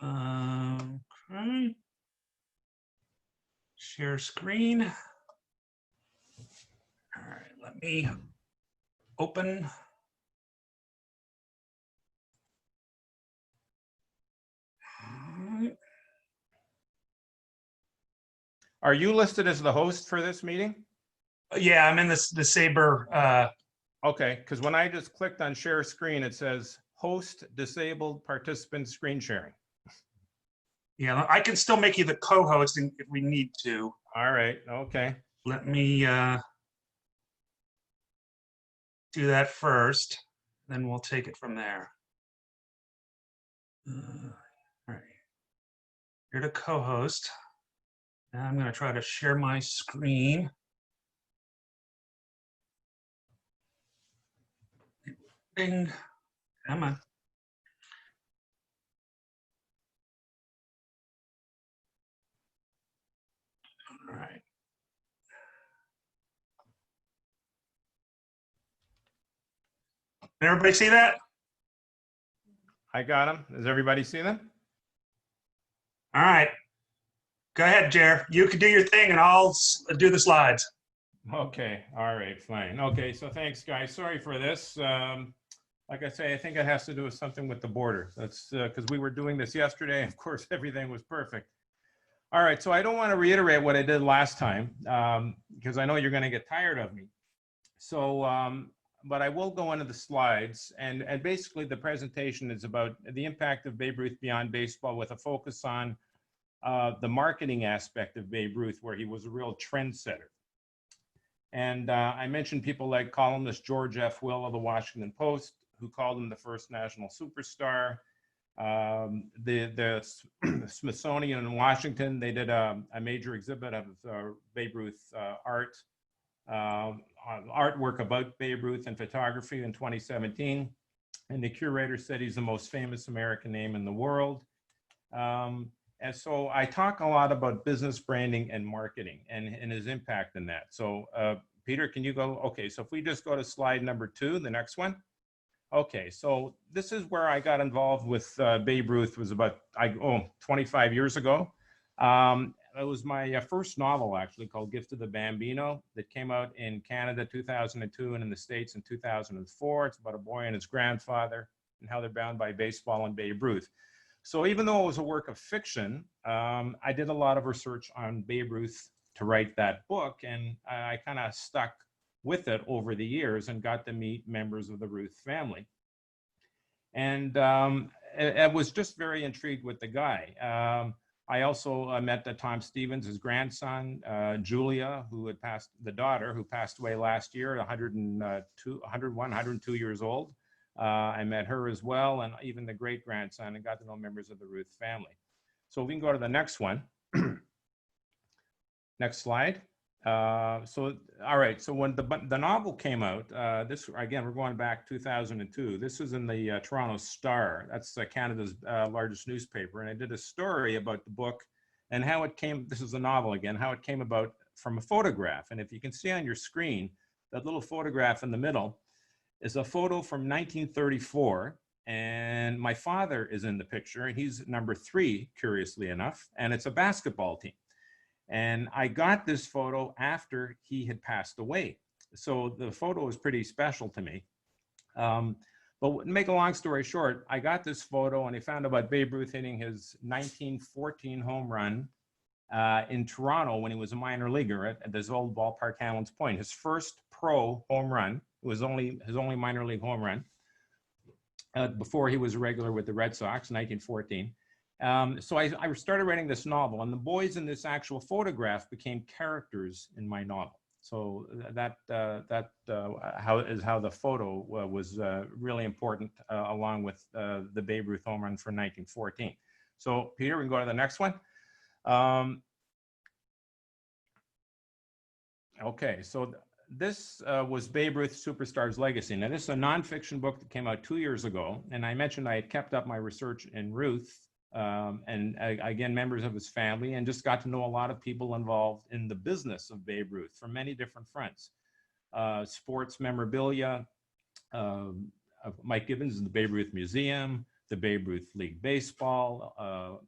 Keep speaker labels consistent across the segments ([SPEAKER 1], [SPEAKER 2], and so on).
[SPEAKER 1] Okay. Share screen. All right, let me open.
[SPEAKER 2] Are you listed as the host for this meeting?
[SPEAKER 1] Yeah, I'm in the SABR.
[SPEAKER 2] Okay, because when I just clicked on share screen, it says host disabled participant screen sharing.
[SPEAKER 1] Yeah, I can still make you the co-host if we need to.
[SPEAKER 2] All right, okay.
[SPEAKER 1] Let me do that first, then we'll take it from there. All right, you're the co-host. Now I'm going to try to share my screen. Ding. Come on. All right. Can everybody see that?
[SPEAKER 2] I got them. Does everybody see them?
[SPEAKER 1] All right. Go ahead, Jer. You can do your thing and I'll do the slides.
[SPEAKER 2] Okay, all right, fine. Okay, so thanks, guys. Sorry for this. Like I say, I think it has to do with something with the border. That's because we were doing this yesterday. Of course, everything was perfect. All right, so I don't want to reiterate what I did last time because I know you're going to get tired of me. So, but I will go into the slides, and basically the presentation is about the impact of Babe Ruth beyond baseball with a focus on the marketing aspect of Babe Ruth, where he was a real trendsetter. And I mentioned people like columnist George F. Will of the Washington Post, who called him the first national superstar. The Smithsonian in Washington, they did a major exhibit of Babe Ruth artwork about Babe Ruth and photography in 2017. And the curator said he's the most famous American name in the world. And so I talk a lot about business branding and marketing and his impact in that. So Peter, can you go? Okay, so if we just go to slide number 2, the next one. Okay, so this is where I got involved with Babe Ruth. Was about 25 years ago. It was my first novel, actually, called Gift of the Bambino, that came out in Canada 2002 and in the States in 2004. It's about a boy and his grandfather and how they're bound by baseball and Babe Ruth. So even though it was a work of fiction, I did a lot of research on Babe Ruth to write that book, and I kind of stuck with it over the years and got to meet members of the Ruth family. And I was just very intrigued with the guy. I also met Tom Stevens, his grandson, Julia, who had passed, the daughter, who passed away last year, 102 years old. I met her as well, and even the great-grandson, and got to know members of the Ruth family. So we can go to the next one. Next slide. All right, so when the novel came out, this, again, we're going back 2002. This was in the Toronto Star. That's Canada's largest newspaper. And I did a story about the book and how it came, this is a novel again, how it came about from a photograph. And if you can see on your screen, that little photograph in the middle is a photo from 1934. And my father is in the picture, and he's number 3, curiously enough, and it's a basketball team. And I got this photo after he had passed away. So the photo is pretty special to me. But to make a long story short, I got this photo and I found about Babe Ruth hitting his 1914 home run in Toronto when he was a minor leaguer at this old ballpark, Hamlin's Point. His first pro home run. It was his only minor league home run before he was a regular with the Red Sox in 1914. So I started writing this novel, and the boys in this actual photograph became characters in my novel. So how the photo was really important, along with the Babe Ruth home run for 1914. So Peter, we can go to the next one. Okay, so this was Babe Ruth Superstar's Legacy. Now, this is a nonfiction book that came out 2 years ago, and I mentioned I had kept up my research in Ruth. And again, members of his family, and just got to know a lot of people involved in the business of Babe Ruth from many different fronts. Sports memorabilia, Mike Gibbons in the Babe Ruth Museum, the Babe Ruth League Baseball,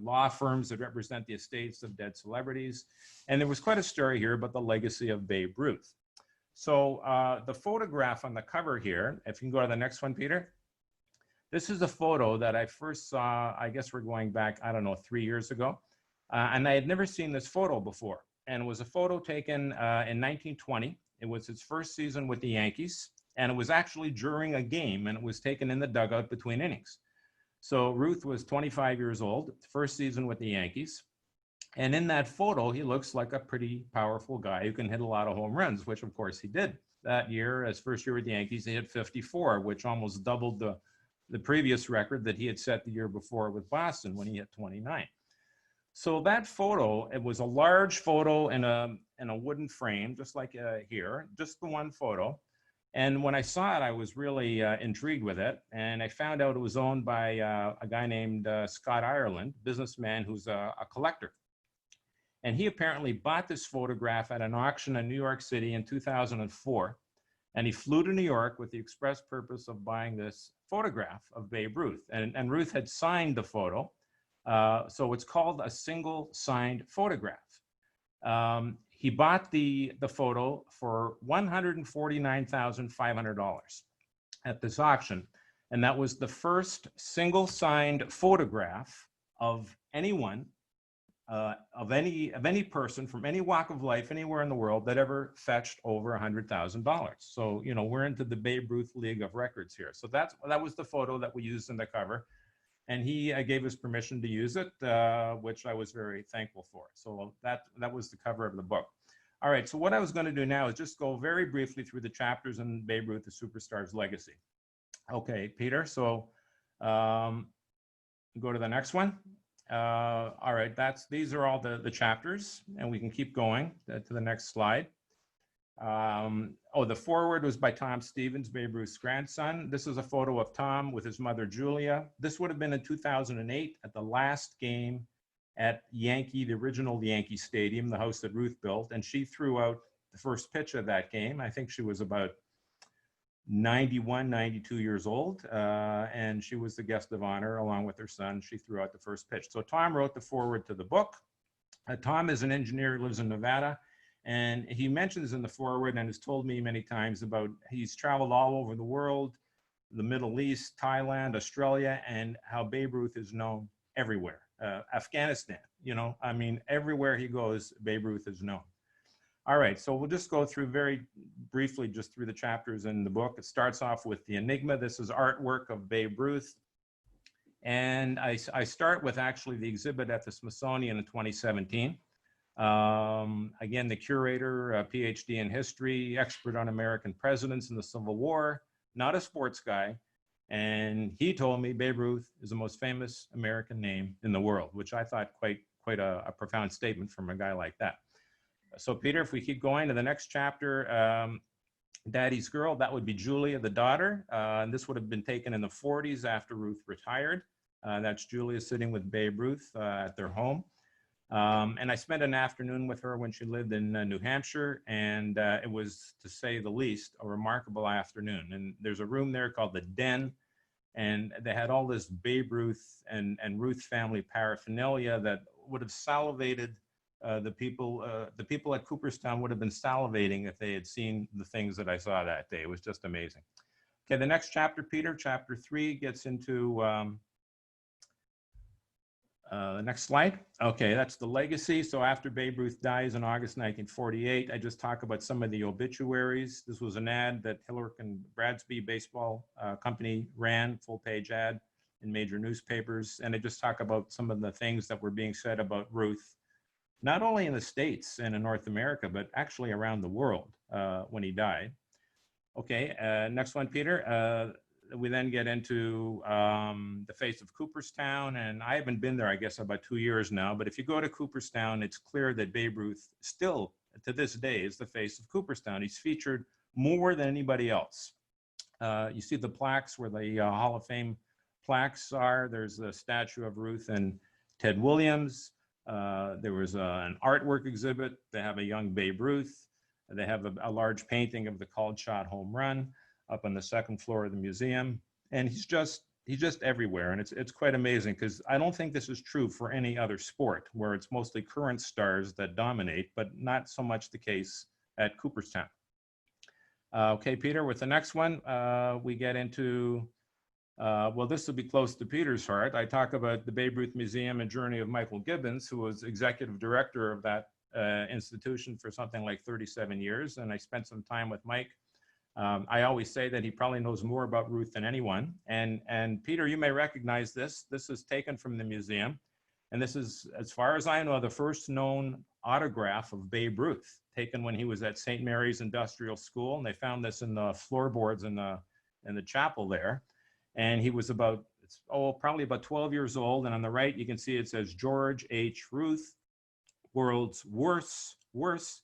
[SPEAKER 2] law firms that represent the estates of dead celebrities. And there was quite a story here about the legacy of Babe Ruth. So the photograph on the cover here, if you can go to the next one, Peter. This is a photo that I first saw, I guess we're going back, I don't know, 3 years ago. And I had never seen this photo before. And it was a photo taken in 1920. It was his first season with the Yankees. And it was actually during a game, and it was taken in the dugout between innings. So Ruth was 25 years old, first season with the Yankees. And in that photo, he looks like a pretty powerful guy who can hit a lot of home runs, which of course he did. That year, his first year with the Yankees, he hit 54, which almost doubled the previous record that he had set the year before with Boston when he hit 29. So that photo, it was a large photo in a wooden frame, just like here, just the one photo. And when I saw it, I was really intrigued with it. And I found out it was owned by a guy named Scott Ireland, businessman who's a collector. And he apparently bought this photograph at an auction in New York City in 2004. And he flew to New York with the express purpose of buying this photograph of Babe Ruth. And Ruth had signed the photo. So it's called a single signed photograph. He bought the photo for $149,500 at this auction. And that was the first single signed photograph of anyone, of any person from any walk of life, anywhere in the world that ever fetched over $100,000. So, you know, we're into the Babe Ruth League of Records here. So that was the photo that we used in the cover. And he gave us permission to use it, which I was very thankful for. So that was the cover of the book. All right, so what I was going to do now is just go very briefly through the chapters in Babe Ruth, the Superstar's Legacy. Okay, Peter, so go to the next one. All right, these are all the chapters, and we can keep going to the next slide. The foreword was by Tom Stevens, Babe Ruth's grandson. This is a photo of Tom with his mother, Julia. This would have been in 2008 at the last game at the original Yankee Stadium, the house that Ruth built. And she threw out the first pitch of that game. I think she was about 91, 92 years old. And she was the guest of honor along with her son. She threw out the first pitch. So Tom wrote the foreword to the book. Tom is an engineer, lives in Nevada. And he mentions in the foreword and has told me many times about he's traveled all over the world, the Middle East, Thailand, Australia, and how Babe Ruth is known everywhere. Afghanistan, you know, I mean, everywhere he goes, Babe Ruth is known. All right, so we'll just go through very briefly just through the chapters in the book. It starts off with the Enigma. This is artwork of Babe Ruth. And I start with actually the exhibit at the Smithsonian in 2017. Again, the curator, a PhD in history, expert on American presidents in the Civil War, not a sports guy. And he told me Babe Ruth is the most famous American name in the world, which I thought quite a profound statement from a guy like that. So Peter, if we keep going to the next chapter, Daddy's Girl, that would be Julia, the daughter. And this would have been taken in the 40s after Ruth retired. That's Julia sitting with Babe Ruth at their home. And I spent an afternoon with her when she lived in New Hampshire, and it was, to say the least, a remarkable afternoon. And there's a room there called the Den, and they had all this Babe Ruth and Ruth family paraphernalia that would have salivated the people at Cooperstown would have been salivating if they had seen the things that I saw that day. It was just amazing. Okay, the next chapter, Peter, chapter 3, gets into the next slide. Okay, that's the legacy. So after Babe Ruth dies in August 1948, I just talk about some of the obituaries. This was an ad that Hillerk and Bradsby Baseball Company ran, full-page ad in major newspapers. And I just talk about some of the things that were being said about Ruth, not only in the States and in North America, but actually around the world when he died. Okay, next one, Peter. We then get into the face of Cooperstown, and I haven't been there, I guess, about 2 years now, but if you go to Cooperstown, it's clear that Babe Ruth still, to this day, is the face of Cooperstown. He's featured more than anybody else. You see the plaques where the Hall of Fame plaques are. There's a statue of Ruth and Ted Williams. There was an artwork exhibit. They have a young Babe Ruth. They have a large painting of the called shot home run up on the second floor of the museum. And he's just he's just everywhere. And it's quite amazing because I don't think this is true for any other sport where it's mostly current stars that dominate, but not so much the case at Cooperstown. Okay, Peter, with the next one, we get into, well, this will be close to Peter's heart. I talk about the Babe Ruth Museum and journey of Michael Gibbons, who was executive director of that institution for something like 37 years. And I spent some time with Mike. I always say that he probably knows more about Ruth than anyone. And Peter, you may recognize this. This is taken from the museum. And this is, as far as I know, the first known autograph of Babe Ruth, taken when he was at St. Mary's Industrial School. And they found this in the floorboards in the chapel there. And he was about, probably about 12 years old. And on the right, you can see it says George H. Ruth, world's worst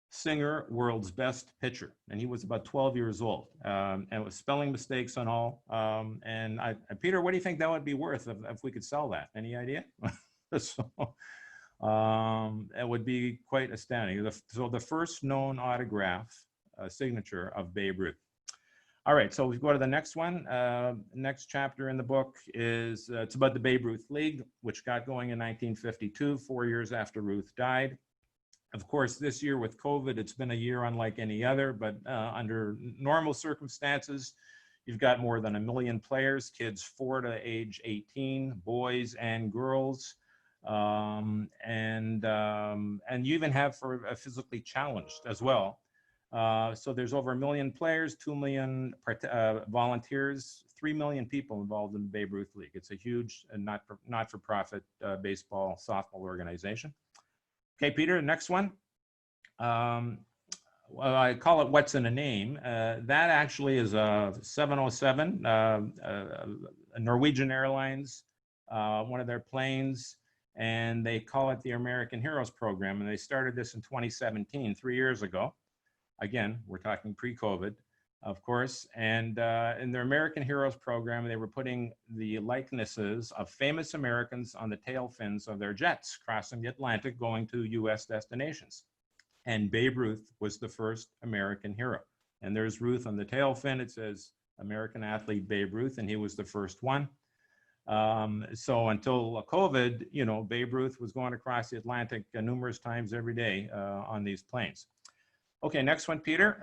[SPEAKER 2] singer, world's best pitcher. And he was about 12 years old. And it was spelling mistakes and all. And Peter, what do you think that would be worth if we could sell that? Any idea? So, it would be quite astounding. So the first known autograph signature of Babe Ruth. All right, so we go to the next one. Next chapter in the book is, it's about the Babe Ruth League, which got going in 1952, 4 years after Ruth died. Of course, this year with COVID, it's been a year unlike any other, but under normal circumstances, you've got more than 1 million players, kids 4 to age 18, boys and girls. And you even have for physically challenged as well. So there's over 1 million players, 2 million volunteers, 3 million people involved in the Babe Ruth League. It's a huge and not-for-profit baseball softball organization. Okay, Peter, next one. Well, I call it What's in a Name. That actually is a 707, a Norwegian Airlines, one of their planes, and they call it the American Heroes Program. And they started this in 2017, 3 years ago. Again, we're talking pre-COVID, of course. And in their American Heroes Program, they were putting the likenesses of famous Americans on the tail fins of their jets crossing the Atlantic going to US destinations. And Babe Ruth was the first American hero. And there's Ruth on the tail fin. It says American athlete Babe Ruth, and he was the first one. So until COVID, you know, Babe Ruth was going across the Atlantic numerous times every day on these planes. Okay, next one, Peter.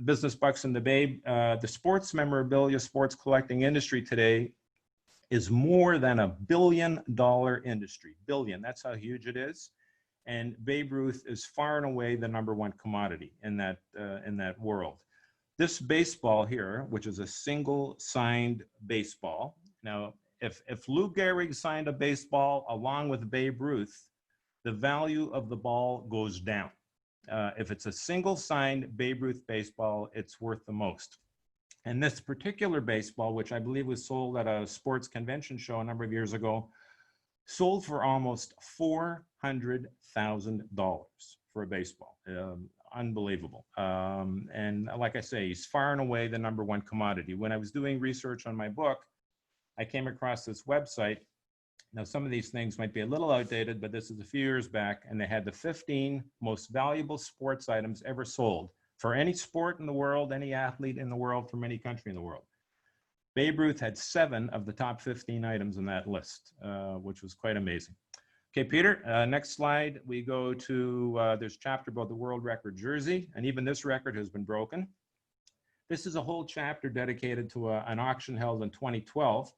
[SPEAKER 2] Business bucks and the Babe. The sports memorabilia, sports collecting industry today is more than $1 billion industry. Billion, that's how huge it is. And Babe Ruth is far and away the #1 commodity in that world. This baseball here, which is a single signed baseball. Now, if Lou Gehrig signed a baseball along with Babe Ruth, the value of the ball goes down. If it's a single signed Babe Ruth baseball, it's worth the most. And this particular baseball, which I believe was sold at a sports convention show a number of years ago, sold for almost $400,000 for a baseball. Unbelievable. And like I say, he's far and away the #1 commodity. When I was doing research on my book, I came across this website. Now, some of these things might be a little outdated, but this is a few years back, and they had the 15 most valuable sports items ever sold for any sport in the world, any athlete in the world, from any country in the world. Babe Ruth had 7 of the top 15 items in that list, which was quite amazing. Okay, Peter, next slide. We go to, there's a chapter about the world record jersey, and even this record has been broken. This is a whole chapter dedicated to an auction held in 2012,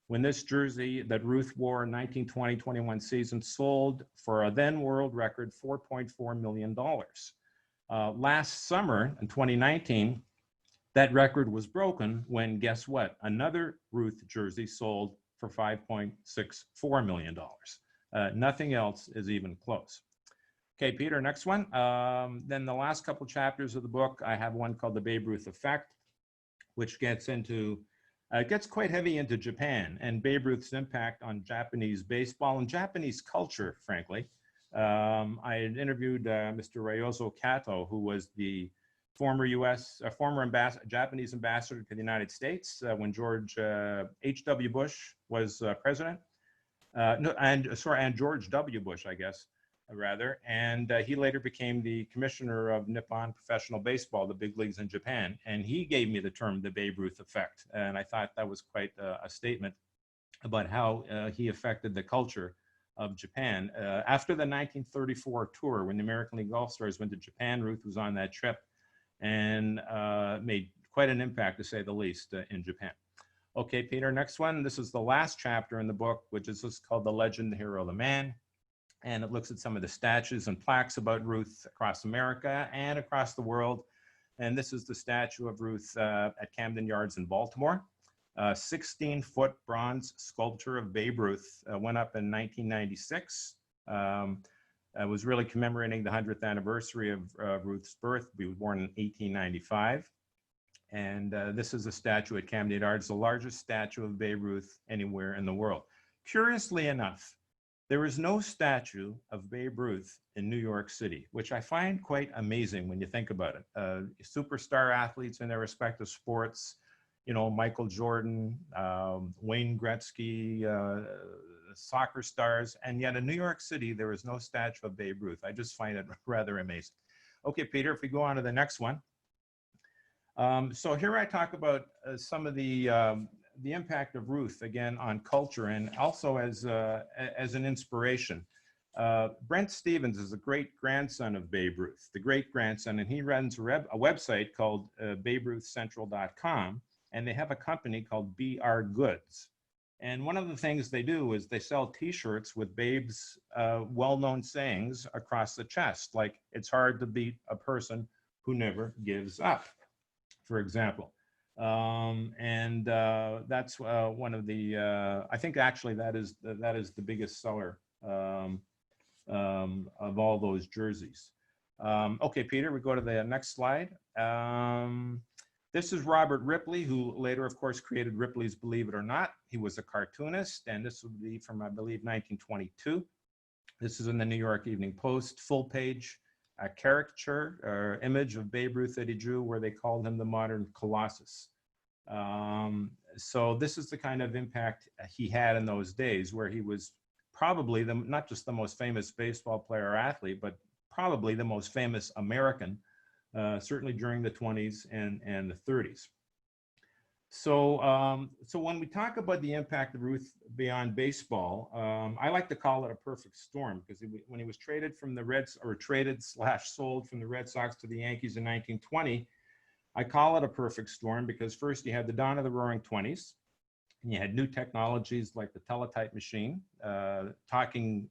[SPEAKER 2] when this jersey that Ruth wore in 1920-21 season sold for a then world record $4.4 million. Last summer in 2019, that record was broken when, guess what? Another Ruth jersey sold for $5.64 million. Nothing else is even close. Okay, Peter, next one. Then the last couple chapters of the book, I have one called The Babe Ruth Effect, which gets into it gets quite heavy into Japan and Babe Ruth's impact on Japanese baseball and Japanese culture, frankly. I had interviewed Mr. Ryozo Kato, who was the former Japanese ambassador to the United States when George H.W. Bush was president. And George W. Bush, I guess, rather, and he later became the commissioner of Nippon Professional Baseball, the big leagues in Japan, and he gave me the term the Babe Ruth effect, and I thought that was quite a statement about how he affected the culture of Japan. After the 1934 tour, when the American League All-Stars went to Japan, Ruth was on that trip and made quite an impact, to say the least, in Japan. Okay, Peter, next one. This is the last chapter in the book, which is just called The Legend, the Hero, the Man. And it looks at some of the statues and plaques about Ruth across America and across the world. And this is the statue of Ruth at Camden Yards in Baltimore. 16-foot bronze sculpture of Babe Ruth went up in 1996. It was really commemorating the 100th anniversary of Ruth's birth. He was born in 1895. And this is a statue at Camden Yards, the largest statue of Babe Ruth anywhere in the world. Curiously enough, there is no statue of Babe Ruth in New York City, which I find quite amazing when you think about it. Superstar athletes in their respective sports, you know, Michael Jordan, Wayne Gretzky, soccer stars, and yet in New York City, there is no statue of Babe Ruth. I just find it rather amazing. Okay, Peter, if we go on to the next one. So here I talk about some of the impact of Ruth, again, on culture and also as an inspiration. Brent Stevens is a great-grandson of Babe Ruth, the great-grandson, and he runs a website called BabeRuthCentral.com, and they have a company called BR Goods. And one of the things they do is they sell T-shirts with Babe's well-known sayings across the chest, like, "It's hard to beat a person who never gives up," for example. That's one of the, I think actually that is the biggest seller of all those jerseys. Okay, Peter, we go to the next slide. This is Robert Ripley, who later, of course, created Ripley's Believe It or Not. He was a cartoonist, and this would be from, I believe, 1922. This is in the New York Evening Post, full page. A caricature or image of Babe Ruth that he drew where they called him the modern Colossus. So this is the kind of impact he had in those days, where he was probably not just the most famous baseball player or athlete, but probably the most famous American, certainly during the 20s and the 30s. So, so when we talk about the impact of Ruth beyond baseball, I like to call it a perfect storm, because when he was traded from the Reds, or traded/sold from the Red Sox to the Yankees in 1920, I call it a perfect storm because first you had the dawn of the Roaring 20s, and you had new technologies like the teletype machine, talking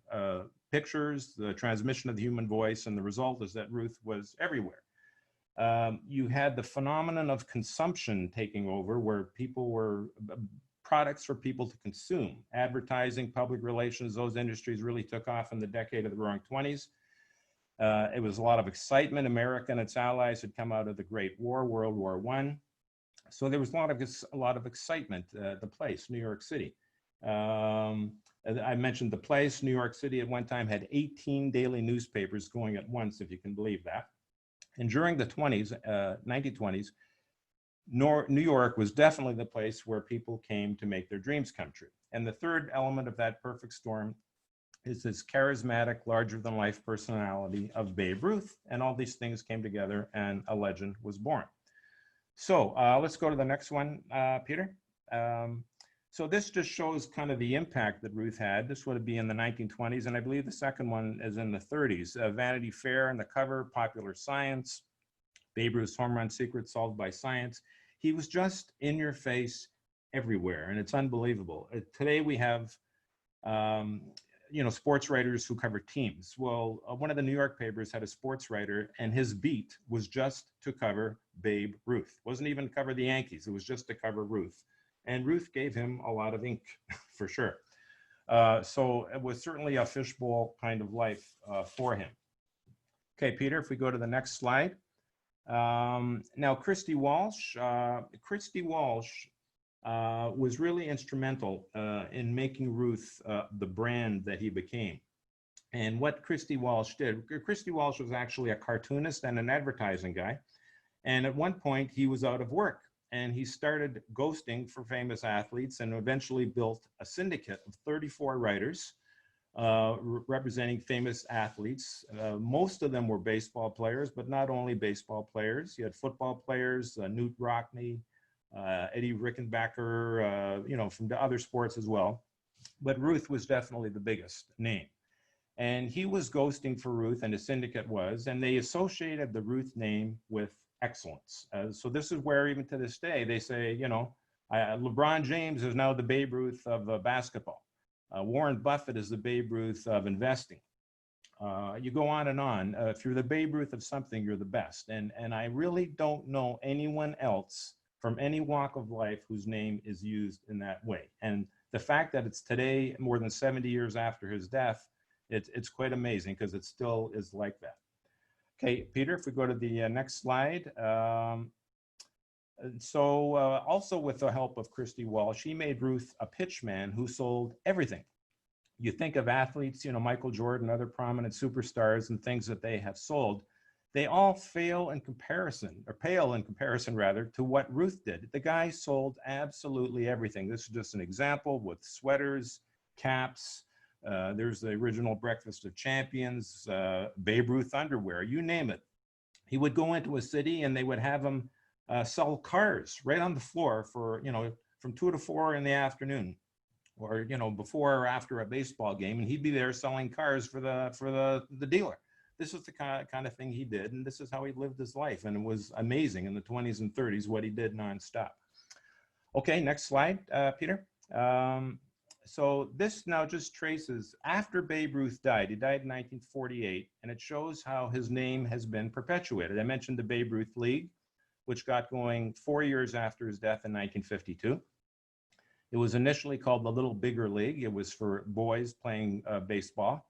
[SPEAKER 2] pictures, the transmission of the human voice, and the result is that Ruth was everywhere. You had the phenomenon of consumption taking over, where people were products for people to consume. Advertising, public relations, those industries really took off in the decade of the Roaring 20s. It was a lot of excitement. America and its allies had come out of the Great War, World War I. So there was a lot of excitement. The place, New York City. I mentioned the place. New York City at one time had 18 daily newspapers going at once, if you can believe that. And during the 1920s, New York was definitely the place where people came to make their dreams come true. And the third element of that perfect storm is this charismatic, larger-than-life personality of Babe Ruth. And all these things came together, and a legend was born. So let's go to the next one, Peter. So this just shows kind of the impact that Ruth had. This would be in the 1920s, and I believe the second one is in the 30s. Vanity Fair on the cover, Popular Science, Babe Ruth's home run secret solved by science. He was just in your face everywhere, and it's unbelievable. Today we have, sports writers who cover teams. Well, one of the New York papers had a sports writer, and his beat was just to cover Babe Ruth. It wasn't even to cover the Yankees. It was just to cover Ruth. And Ruth gave him a lot of ink, for sure. So it was certainly a fishbowl kind of life for him. Okay, Peter, if we go to the next slide. Now, Christy Walsh was really instrumental in making Ruth the brand that he became. And what Christy Walsh did, Christy Walsh was actually a cartoonist and an advertising guy. And at one point, he was out of work. And he started ghosting for famous athletes and eventually built a syndicate of 34 writers representing famous athletes. Most of them were baseball players, but not only baseball players. You had football players, Newt Rockne, Eddie Rickenbacker, you know, from the other sports as well. But Ruth was definitely the biggest name. And he was ghosting for Ruth, and the syndicate was, and they associated the Ruth name with excellence. So this is where, even to this day, they say, you know, LeBron James is now the Babe Ruth of basketball. Warren Buffett is the Babe Ruth of investing. You go on and on. If you're the Babe Ruth of something, you're the best. And I really don't know anyone else from any walk of life whose name is used in that way. And the fact that it's today, more than 70 years after his death, it's quite amazing, because it still is like that. Okay, Peter, if we go to the next slide. Also with the help of Christy Walsh, she made Ruth a pitchman who sold everything. You think of athletes, you know, Michael Jordan, other prominent superstars, and things that they have sold. They all pale in comparison rather, to what Ruth did. The guy sold absolutely everything. This is just an example with sweaters, caps. There's the original Breakfast of Champions, Babe Ruth underwear, you name it. He would go into a city and they would have him sell cars right on the floor for, you know, from 2 to 4 in the afternoon, or, you know, before or after a baseball game, and he'd be there selling cars for the dealer. This is the kind of thing he did, and this is how he lived his life, and it was amazing in the 20s and 30s what he did nonstop. Okay, next slide, Peter. So this now just traces after Babe Ruth died. He died in 1948, and it shows how his name has been perpetuated. I mentioned the Babe Ruth League, which got going 4 years after his death in 1952. It was initially called the Little Bigger League. It was for boys playing baseball.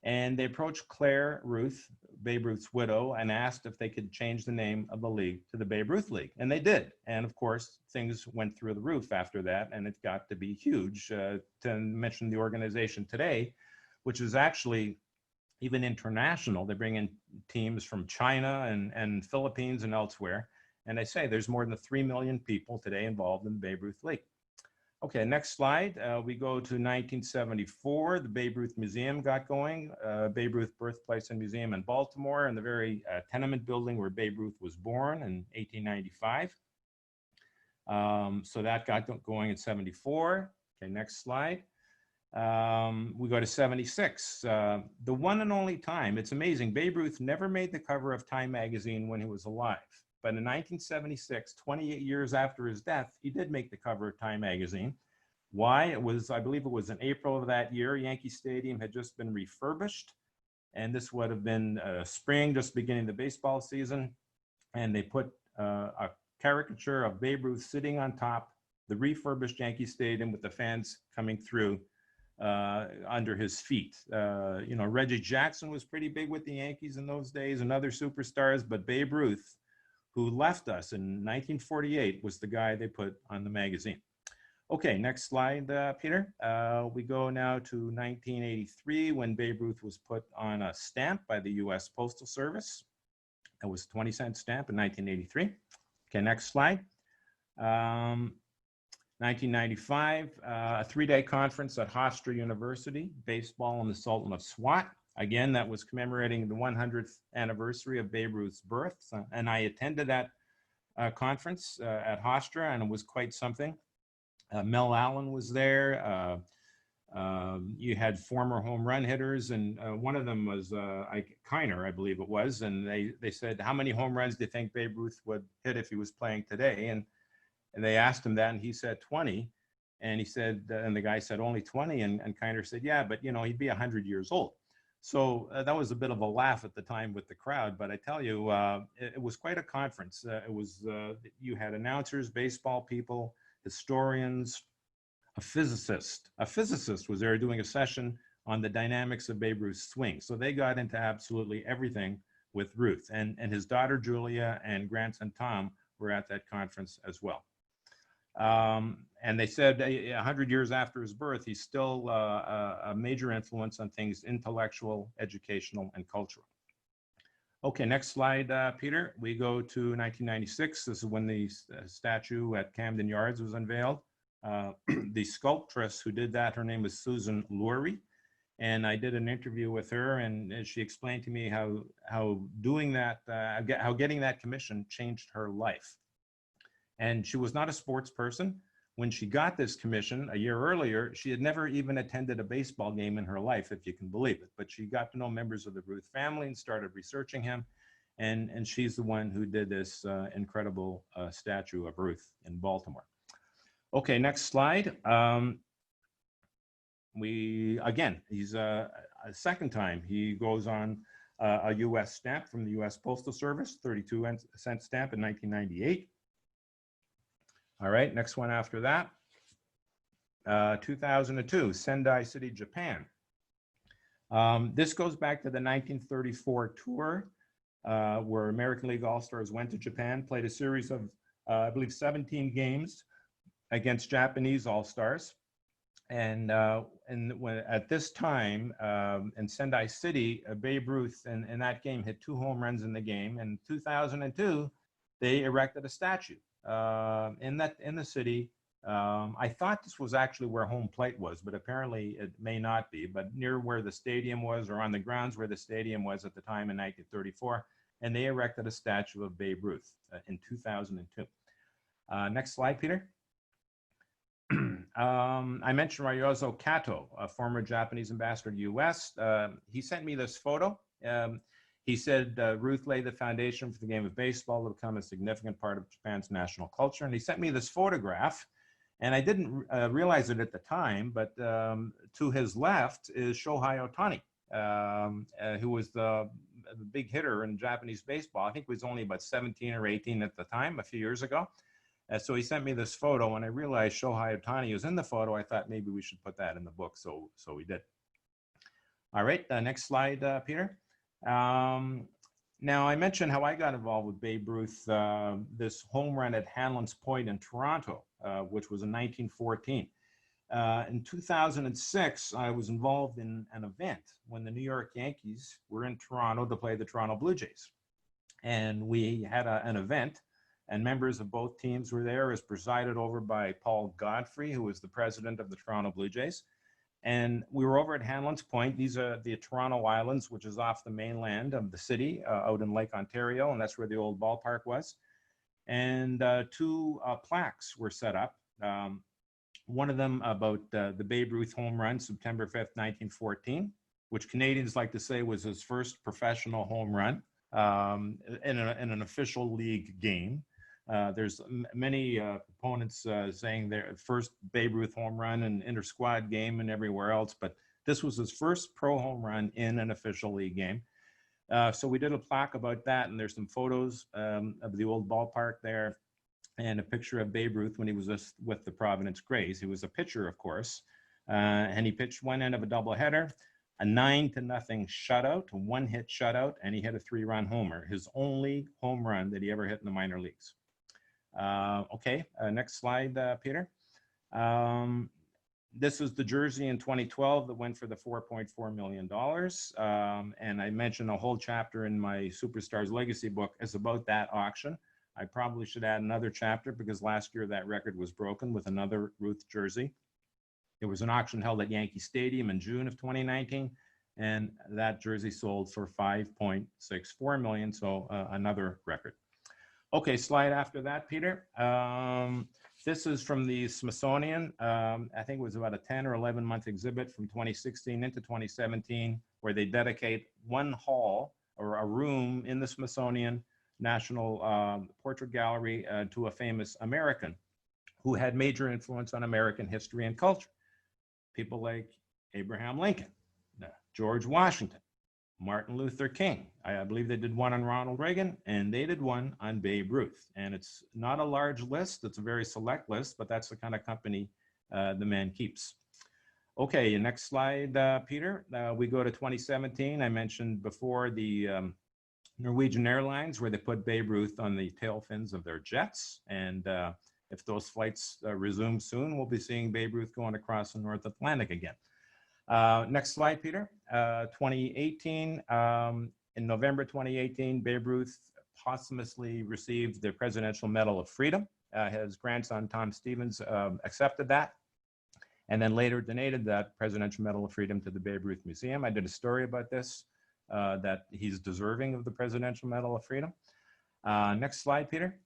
[SPEAKER 2] And they approached Claire Ruth, Babe Ruth's widow, and asked if they could change the name of the league to the Babe Ruth League. And they did. And of course, things went through the roof after that, and it got to be huge. To mention the organization today, which is actually even international. They bring in teams from China and Philippines and elsewhere. And they say there's more than 3 million people today involved in the Babe Ruth League. Okay, next slide. We go to 1974. The Babe Ruth Museum got going. Babe Ruth Birthplace and Museum in Baltimore, in the very tenement building where Babe Ruth was born in 1895. So that got going in 74. Okay, next slide. We go to 76. The one and only time, it's amazing, Babe Ruth never made the cover of Time magazine when he was alive. But in 1976, 28 years after his death, he did make the cover of Time magazine. Why? It was, I believe it was in April of that year, Yankee Stadium had just been refurbished. And this would have been spring, just beginning the baseball season. And they put a caricature of Babe Ruth sitting on top the refurbished Yankee Stadium with the fans coming through under his feet. You know, Reggie Jackson was pretty big with the Yankees in those days and other superstars, but Babe Ruth, who left us in 1948, was the guy they put on the magazine. Okay, next slide, Peter. We go now to 1983, when Babe Ruth was put on a stamp by the US Postal Service. It was a 20-cent stamp in 1983. Okay, next slide. 1995, a 3-day conference at Hofstra University, baseball and the Sultan of Swat. Again, that was commemorating the 100th anniversary of Babe Ruth's birth. And I attended that conference at Hofstra, and it was quite something. Mel Allen was there. You had former home run hitters, and one of them was Kiner, I believe it was. And they said, how many home runs do you think Babe Ruth would hit if he was playing today? And they asked him that, and he said 20. And he said, and the guy said only 20. And Kiner said, yeah, but you know, he'd be 100 years old. So that was a bit of a laugh at the time with the crowd, but I tell you, it was quite a conference. You had announcers, baseball people, historians, a physicist. A physicist was there doing a session on the dynamics of Babe Ruth's swing. So they got into absolutely everything with Ruth, and his daughter Julia and grandson Tom were at that conference as well. And they said 100 years after his birth, he's still a major influence on things intellectual, educational, and cultural. Okay, next slide, Peter. We go to 1996. This is when the statue at Camden Yards was unveiled. The sculptress who did that, her name was Susan Lurie. And I did an interview with her, and she explained to me how doing that, how getting that commission changed her life. And she was not a sports person. When she got this commission a year earlier, she had never even attended a baseball game in her life, if you can believe it. But she got to know members of the Ruth family and started researching him. And she's the one who did this incredible statue of Ruth in Baltimore. Okay, next slide. He's a second time he goes on a U.S. stamp from the U.S. Postal Service, 32-cent stamp in 1998. All right, next one after that. 2002, Sendai City, Japan. This goes back to the 1934 tour where American League All-Stars went to Japan, played a series of, I believe, 17 games against Japanese All-Stars. And at this time in Sendai City, Babe Ruth in that game hit 2 home runs in the game. In 2002, they erected a statue in the city. I thought this was actually where home plate was, but apparently it may not be, but near where the stadium was, or on the grounds where the stadium was at the time in 1934. And they erected a statue of Babe Ruth in 2002. Next slide, Peter. I mentioned Ryozo Kato, a former Japanese ambassador to the U.S. He sent me this photo. He said Ruth laid the foundation for the game of baseball to become a significant part of Japan's national culture. And he sent me this photograph, and I didn't realize it at the time, but to his left is Shohei Ohtani, who was the big hitter in Japanese baseball. I think he was only about 17 or 18 at the time, a few years ago. So he sent me this photo. When I realized Shohei Ohtani was in the photo, I thought maybe we should put that in the book. So we did. All right, next slide, Peter. Now I mentioned how I got involved with Babe Ruth, this home run at Hanlon's Point in Toronto, which was in 1914. In 2006, I was involved in an event when the New York Yankees were in Toronto to play the Toronto Blue Jays. And we had an event, and members of both teams were there, as presided over by Paul Godfrey, who was the president of the Toronto Blue Jays. And we were over at Hanlon's Point. These are the Toronto Islands, which is off the mainland of the city, out in Lake Ontario, and that's where the old ballpark was. And 2 plaques were set up. One of them about the Babe Ruth home run, September 5th, 1914, which Canadians like to say was his first professional home run in an official league game. There's many proponents saying their first Babe Ruth home run in inter-squad game and everywhere else, but this was his first pro home run in an official league game. So we did a plaque about that, and there's some photos of the old ballpark there, and a picture of Babe Ruth when he was with the Providence Grays. He was a pitcher, of course, and he pitched one end of a doubleheader, a 9-0 shutout, a 1-hit shutout, and he hit a 3-run homer, his only home run that he ever hit in the minor leagues. Okay, next slide, Peter. This is the jersey in 2012 that went for the $4.4 million. And I mentioned a whole chapter in my Superstars Legacy book is about that auction. I probably should add another chapter because last year that record was broken with another Ruth jersey. It was an auction held at Yankee Stadium in June of 2019, and that jersey sold for $5.64 million, so another record. Okay, slide after that, Peter. This is from the Smithsonian. I think it was about a 10 or 11 month exhibit from 2016 into 2017, where they dedicate one hall or a room in the Smithsonian National Portrait Gallery to a famous American who had major influence on American history and culture. People like Abraham Lincoln, George Washington, Martin Luther King. I believe they did one on Ronald Reagan, and they did one on Babe Ruth. And it's not a large list. It's a very select list, but that's the kind of company the man keeps. Okay, next slide, Peter. We go to 2017. I mentioned before the Norwegian Airlines, where they put Babe Ruth on the tail fins of their jets. And if those flights resume soon, we'll be seeing Babe Ruth going across the North Atlantic again. Next slide, Peter. 2018, in November 2018, Babe Ruth posthumously received the Presidential Medal of Freedom. His grandson, Tom Stevens, accepted that. and then later donated that Presidential Medal of Freedom to the Babe Ruth Museum. I did a story about this, that he's deserving of the Presidential Medal of Freedom. Next slide, Peter.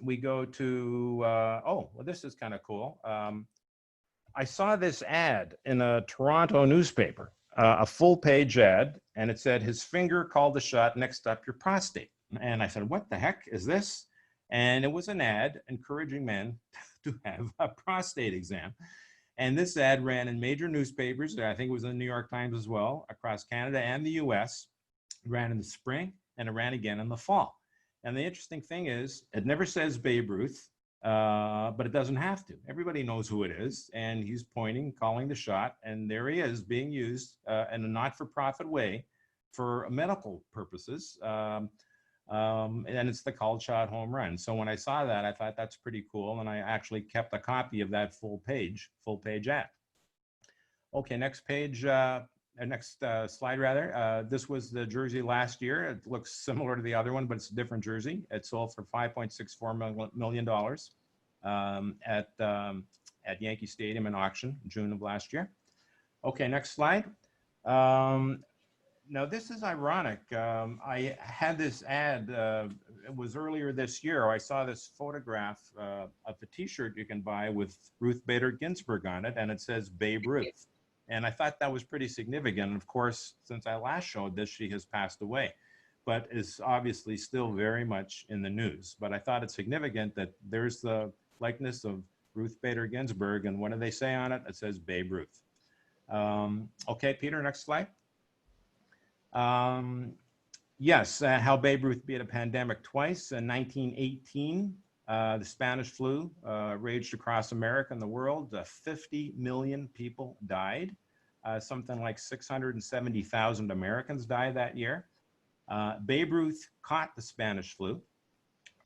[SPEAKER 2] We go to, oh, well, this is kind of cool. I saw this ad in a Toronto newspaper, a full-page ad, and it said, his finger called the shot, next up your prostate. And I said, what the heck is this? And it was an ad encouraging men to have a prostate exam. And this ad ran in major newspapers. I think it was in the New York Times as well, across Canada and the US. It ran in the spring and it ran again in the fall. And the interesting thing is, it never says Babe Ruth, but it doesn't have to. Everybody knows who it is. And he's pointing, calling the shot. And there he is being used in a not-for-profit way for medical purposes. And it's the called shot home run. So when I saw that, I thought that's pretty cool. And I actually kept a copy of that full page ad. Okay, next page, next slide rather. This was the jersey last year. It looks similar to the other one, but it's a different jersey. It sold for $5.64 million at Yankee Stadium in auction in June of last year. Okay, next slide. Now, this is ironic. I had this ad, it was earlier this year. I saw this photograph of a t-shirt you can buy with Ruth Bader Ginsburg on it, and it says Babe Ruth. And I thought that was pretty significant. Of course, since I last showed this, she has passed away, but is obviously still very much in the news. But I thought it's significant that there's the likeness of Ruth Bader Ginsburg, and what do they say on it? It says Babe Ruth. Okay, Peter, next slide. Yes, how Babe Ruth beat a pandemic twice. In 1918, the Spanish flu raged across America and the world. 50 million people died. Something like 670,000 Americans died that year. Babe Ruth caught the Spanish flu.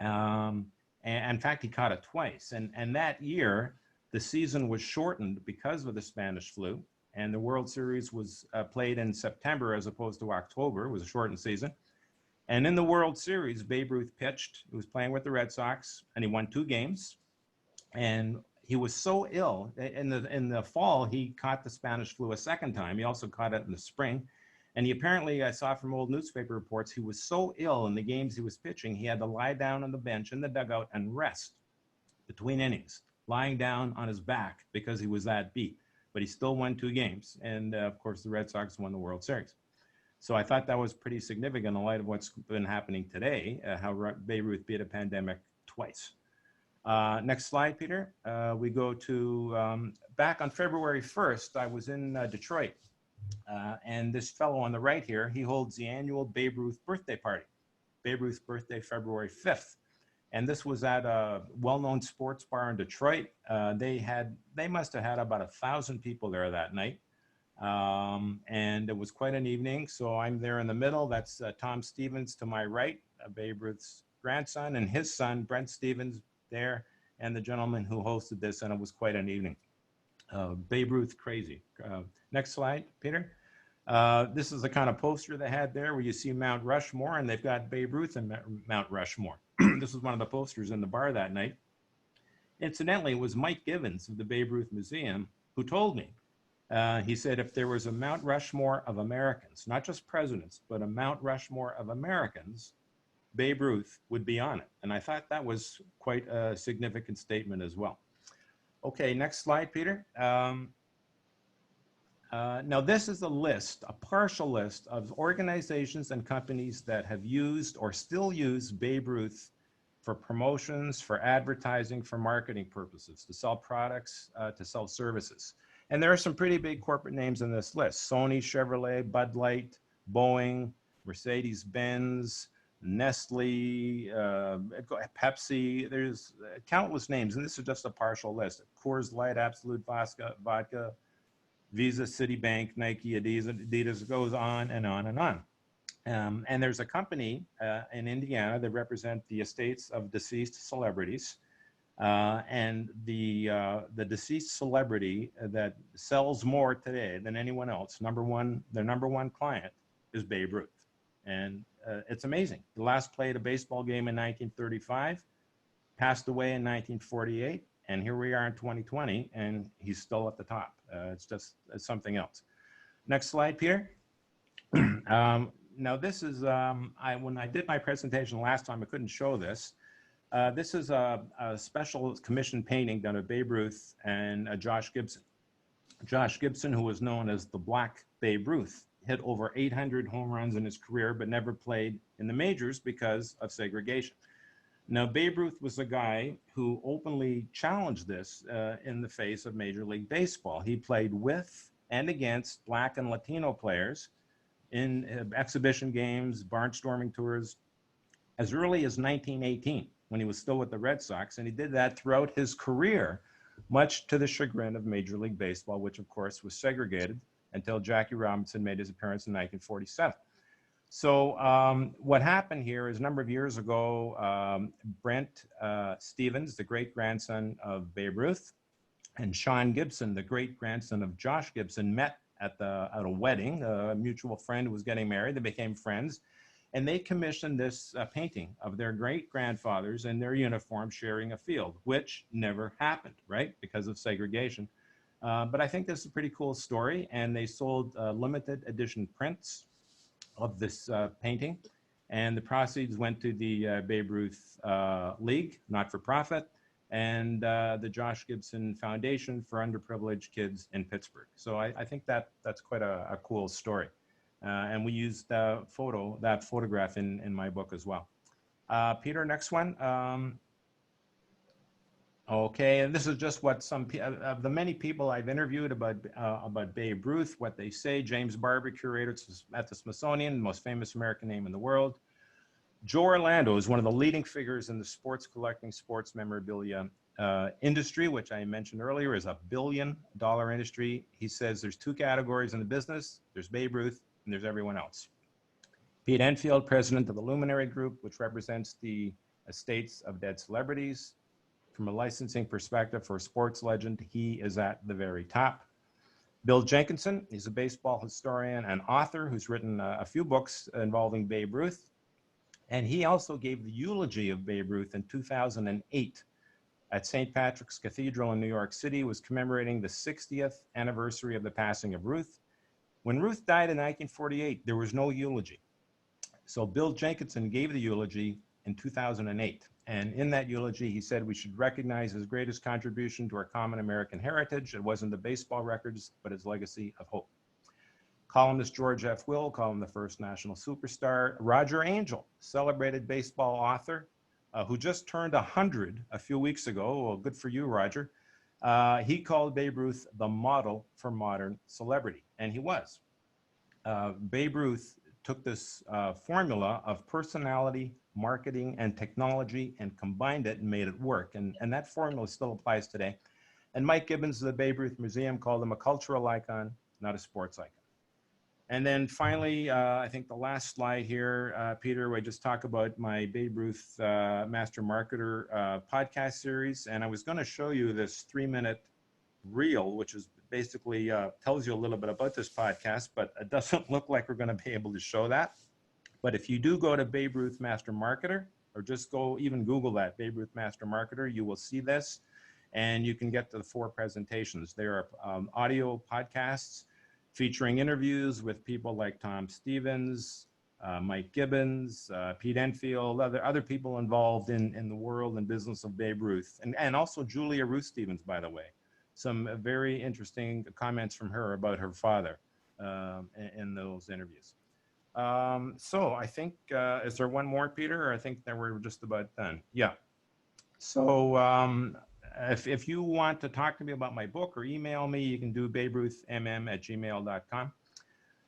[SPEAKER 2] And in fact, he caught it twice. And that year, the season was shortened because of the Spanish flu. And the World Series was played in September as opposed to October. It was a shortened season. And in the World Series, Babe Ruth pitched. He was playing with the Red Sox, and he won 2 games. And he was so ill. In the fall, he caught the Spanish flu a second time. He also caught it in the spring. And he apparently, I saw from old newspaper reports, he was so ill in the games he was pitching, he had to lie down on the bench in the dugout and rest between innings, lying down on his back because he was that beat. But he still won 2 games. And of course, the Red Sox won the World Series. So I thought that was pretty significant in light of what's been happening today, how Babe Ruth beat a pandemic twice. Next slide, Peter. We go to, back on February 1st, I was in Detroit. And this fellow on the right here, he holds the annual Babe Ruth birthday party. Babe Ruth's birthday, February 5th. And this was at a well-known sports bar in Detroit. They must have had about 1,000 people there that night. And it was quite an evening. So I'm there in the middle. That's Tom Stevens to my right, Babe Ruth's grandson, and his son, Brent Stevens, there, and the gentleman who hosted this. And it was quite an evening. Babe Ruth crazy. Next slide, Peter. This is the kind of poster they had there where you see Mount Rushmore, and they've got Babe Ruth and Mount Rushmore. This was one of the posters in the bar that night. Incidentally, it was Mike Givens of the Babe Ruth Museum who told me. He said, if there was a Mount Rushmore of Americans, not just presidents, but a Mount Rushmore of Americans, Babe Ruth would be on it. And I thought that was quite a significant statement as well. Okay, next slide, Peter. Now, this is a list, a partial list of organizations and companies that have used or still use Babe Ruth for promotions, for advertising, for marketing purposes, to sell products, to sell services. And there are some pretty big corporate names in this list: Sony, Chevrolet, Bud Light, Boeing, Mercedes-Benz, Nestle, Pepsi. There's countless names, and this is just a partial list. Coors Light, Absolute Vodka, Visa, Citibank, Nike, Adidas, goes on and on and on. And there's a company in Indiana that represent the estates of deceased celebrities. And the deceased celebrity that sells more today than anyone else, their number one client is Babe Ruth. And it's amazing. The last played a baseball game in 1935, passed away in 1948, And here we are in 2020, and he's still at the top. It's something else. Next slide, Peter. Now this is, when I did my presentation last time, I couldn't show this. This is a special commission painting done of Babe Ruth and Josh Gibson. Josh Gibson, who was known as the Black Babe Ruth, hit over 800 home runs in his career, but never played in the majors because of segregation. Now, Babe Ruth was a guy who openly challenged this in the face of Major League Baseball. He played with and against Black and Latino players in exhibition games, barnstorming tours, as early as 1918, when he was still with the Red Sox. And he did that throughout his career, much to the chagrin of Major League Baseball, which of course was segregated until Jackie Robinson made his appearance in 1947. So what happened here is a number of years ago, Brent Stevens, the great-grandson of Babe Ruth, and Sean Gibson, the great-grandson of Josh Gibson, met at a wedding. A mutual friend was getting married. They became friends. And they commissioned this painting of their great-grandfathers in their uniform sharing a field, which never happened, right, because of segregation. But I think this is a pretty cool story, and they sold limited edition prints of this painting, and the proceeds went to the Babe Ruth League, not-for-profit, and the Josh Gibson Foundation for Underprivileged Kids in Pittsburgh. So I think that's quite a cool story. And we used that photograph in my book as well. Peter, next one. Okay, and this is just what some of the many people I've interviewed about Babe Ruth, what they say. James Barber, curator at the Smithsonian, the most famous American name in the world. Joe Orlando is one of the leading figures in the sports collecting, sports memorabilia industry, which I mentioned earlier is $1 billion industry. He says there's two categories in the business. There's Babe Ruth and there's everyone else. Pete Enfield, president of the Luminary Group, which represents the estates of dead celebrities. From a licensing perspective for a sports legend, he is at the very top. Bill Jenkinson, he's a baseball historian and author who's written a few books involving Babe Ruth. And he also gave the eulogy of Babe Ruth in 2008 at St. Patrick's Cathedral in New York City, was commemorating the 60th anniversary of the passing of Ruth. When Ruth died in 1948, there was no eulogy. So Bill Jenkinson gave the eulogy in 2008. And in that eulogy, he said we should recognize his greatest contribution to our common American heritage. It wasn't the baseball records, but his legacy of hope. Columnist George F. Will called him the first national superstar. Roger Angell, celebrated baseball author, who just turned 100 a few weeks ago. Well, good for you, Roger. He called Babe Ruth the model for modern celebrity, and he was. Babe Ruth took this formula of personality, marketing, and technology and combined it and made it work. And that formula still applies today. And Mike Gibbons of the Babe Ruth Museum called him a cultural icon, not a sports icon. And then finally, I think the last slide here, Peter, we just talk about my Babe Ruth Master Marketer podcast series. And I was going to show you this 3-minute reel, which is basically tells you a little bit about this podcast, but it doesn't look like we're going to be able to show that. But if you do go to Babe Ruth Master Marketer, or just go even Google that, Babe Ruth Master Marketer, you will see this, and you can get to the 4 presentations. There are audio podcasts featuring interviews with people like Tom Stevens, Mike Gibbons, Pete Enfield, other people involved in the world and business of Babe Ruth, and also Julia Ruth Stevens, by the way. Some very interesting comments from her about her father in those interviews. So I think, is there one more, Peter? Or I think that we're just about done. Yeah. So if you want to talk to me about my book or email me, you can do baberuthmm@gmail.com.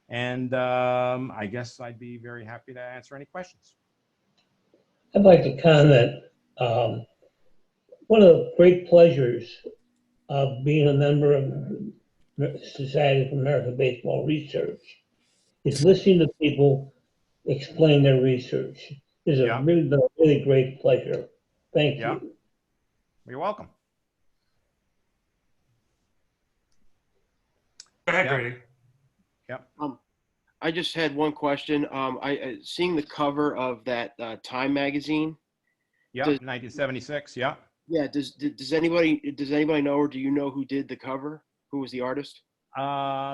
[SPEAKER 2] And I guess I'd be very happy to answer any questions.
[SPEAKER 3] I'd like to comment. One of the great pleasures of being a member of the Society for American Baseball Research is listening to people explain their research. It's been a really great pleasure. Thank you.
[SPEAKER 2] You're welcome.
[SPEAKER 1] Go ahead, Grady.
[SPEAKER 2] Yep.
[SPEAKER 4] I just had one question. I seeing the cover of that Time magazine.
[SPEAKER 2] Yeah, 1976. Yeah.
[SPEAKER 4] Yeah. Does anybody know, or do you know who did the cover? Who was the artist?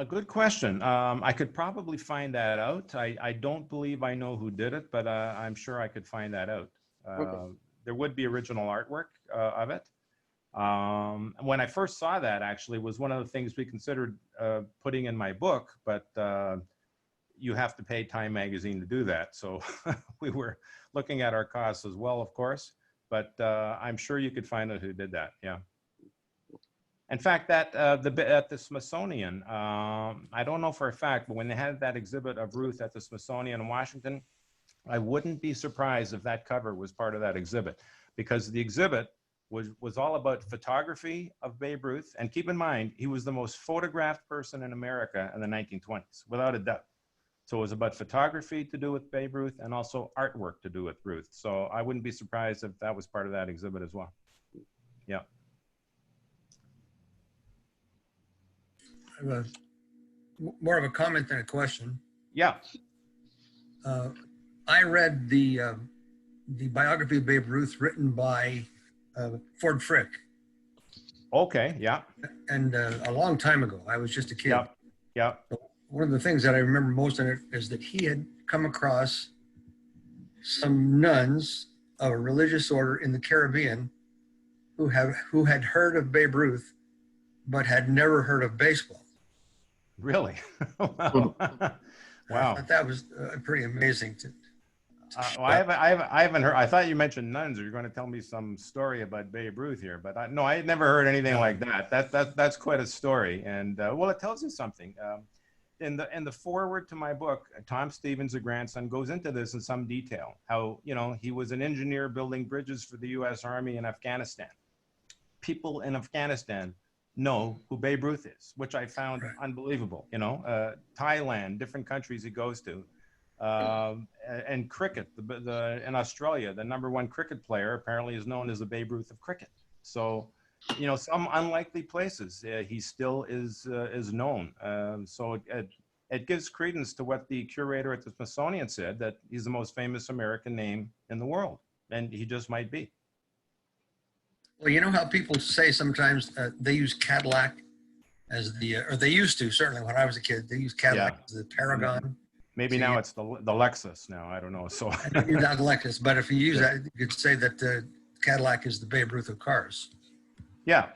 [SPEAKER 2] Good question. I could probably find that out. I don't believe I know who did it, but I'm sure I could find that out.
[SPEAKER 4] Okay.
[SPEAKER 2] There would be original artwork of it. When I first saw that, actually, was one of the things we considered putting in my book, but you have to pay Time Magazine to do that. So we were looking at our costs as well, of course, but I'm sure you could find out who did that. Yeah. In fact, that at the Smithsonian, I don't know for a fact, but when they had that exhibit of Ruth at the Smithsonian in Washington, I wouldn't be surprised if that cover was part of that exhibit, because the exhibit was all about photography of Babe Ruth. And keep in mind, he was the most photographed person in America in the 1920s, without a doubt. So it was about photography to do with Babe Ruth and also artwork to do with Ruth. So I wouldn't be surprised if that was part of that exhibit as well. Yeah.
[SPEAKER 5] I have more of a comment than a question.
[SPEAKER 2] Yeah.
[SPEAKER 5] I read the biography of Babe Ruth written by Ford Frick,
[SPEAKER 2] Okay. Yeah.
[SPEAKER 5] and a long time ago. I was just a kid.
[SPEAKER 2] Yeah. Yeah.
[SPEAKER 5] One of the things that I remember most in it is that he had come across some nuns of a religious order in the Caribbean who had heard of Babe Ruth, but had never heard of baseball.
[SPEAKER 2] Really? Wow.
[SPEAKER 5] I
[SPEAKER 2] Wow.
[SPEAKER 5] thought that was pretty amazing.
[SPEAKER 2] Well, I haven't heard. I thought you mentioned nuns, or you're going to tell me some story about Babe Ruth here, but no, I had never heard anything like that. That's quite a story, and well, it tells you something. In the foreword to my book, Tom Stevens, a grandson, goes into this in some detail. How he was an engineer building bridges for the U.S. Army in Afghanistan. People in Afghanistan know who Babe Ruth is, which I found unbelievable. Thailand, different countries he goes to. And cricket, in Australia, the #1 cricket player apparently is known as the Babe Ruth of cricket. So, some unlikely places he still is known. So it gives credence to what the curator at the Smithsonian said, that he's the most famous American name in the world, and he just might be.
[SPEAKER 5] Well, you know how people say sometimes they use Cadillac as or they used to, certainly when I was a kid, they used Cadillac as the paragon.
[SPEAKER 2] Maybe
[SPEAKER 5] So
[SPEAKER 2] now it's the Lexus now, I don't know. So
[SPEAKER 5] maybe not Lexus, but if you use that, you could say that Cadillac is the Babe Ruth of cars.
[SPEAKER 2] Yeah.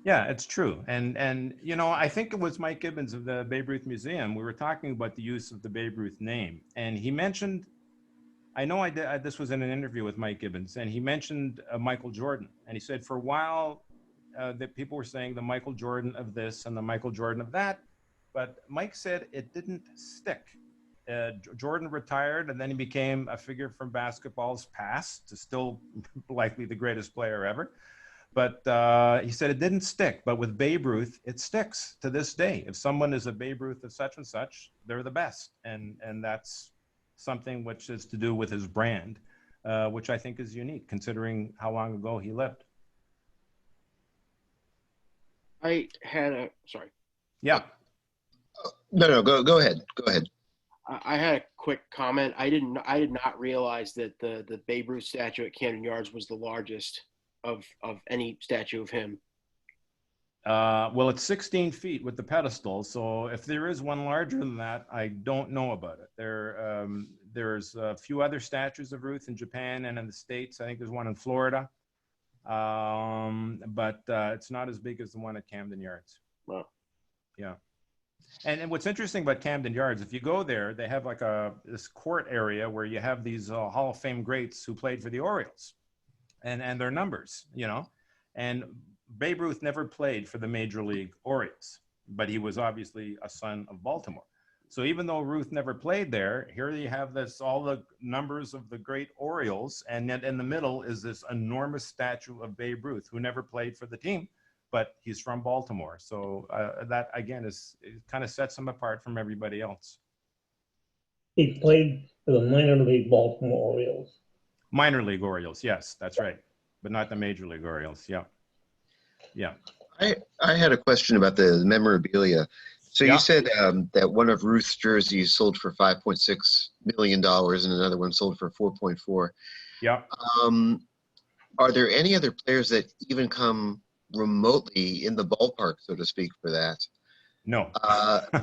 [SPEAKER 2] Yeah, it's true. And I think it was Mike Gibbons of the Babe Ruth Museum. We were talking about the use of the Babe Ruth name, and he mentioned, I know I did, this was in an interview with Mike Gibbons, and he mentioned Michael Jordan. And he said for a while that people were saying the Michael Jordan of this and the Michael Jordan of that, but Mike said it didn't stick. Jordan retired, and then he became a figure from basketball's past, to still likely the greatest player ever. But he said it didn't stick. But with Babe Ruth, it sticks to this day. If someone is a Babe Ruth of such and such, they're the best. And that's something which is to do with his brand, which I think is unique considering how long ago he lived.
[SPEAKER 4] I had sorry.
[SPEAKER 2] Yeah.
[SPEAKER 6] No, go ahead. Go ahead.
[SPEAKER 4] I had a quick comment. I did not realize that the Babe Ruth statue at Camden Yards was the largest of any statue of him.
[SPEAKER 2] Well, it's 16 feet with the pedestal. So if there is one larger than that, I don't know about it. There's a few other statues of Ruth in Japan and in the States. I think there's one in Florida. But it's not as big as the one at Camden Yards.
[SPEAKER 4] Wow.
[SPEAKER 2] Yeah. And what's interesting about Camden Yards, if you go there, they have like this court area where you have these Hall of Fame greats who played for the Orioles and their numbers, and Babe Ruth never played for the Major League Orioles, but he was obviously a son of Baltimore. So even though Ruth never played there, here you have all the numbers of the great Orioles, and yet in the middle is this enormous statue of Babe Ruth, who never played for the team, but he's from Baltimore. So that, again, it kind of sets him apart from everybody else.
[SPEAKER 3] He played for the minor league Baltimore Orioles.
[SPEAKER 2] Minor league Orioles, yes, that's right. But not the Major League Orioles, yeah. Yeah.
[SPEAKER 6] I had a question about the memorabilia. So you said that one of Ruth's jerseys sold for $5.6 million and another one sold for $4.4.
[SPEAKER 2] Yeah.
[SPEAKER 6] Are there any other players that even come remotely in the ballpark, so to speak, for that?
[SPEAKER 2] No.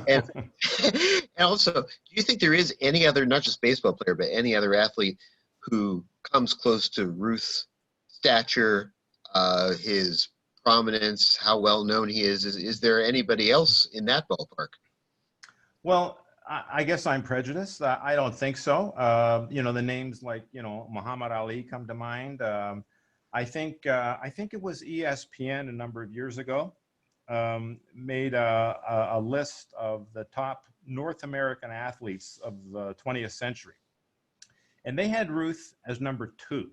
[SPEAKER 6] And, and also, do you think there is any other, not just baseball player, but any other athlete who comes close to Ruth's stature, his prominence, how well known he is? Is there anybody else in that ballpark?
[SPEAKER 2] Well, I guess I'm prejudiced. I don't think so. You know, the names like, you know, Muhammad Ali come to mind. I think it was ESPN a number of years ago made a list of the top North American athletes of the 20th century. And they had Ruth as number 2.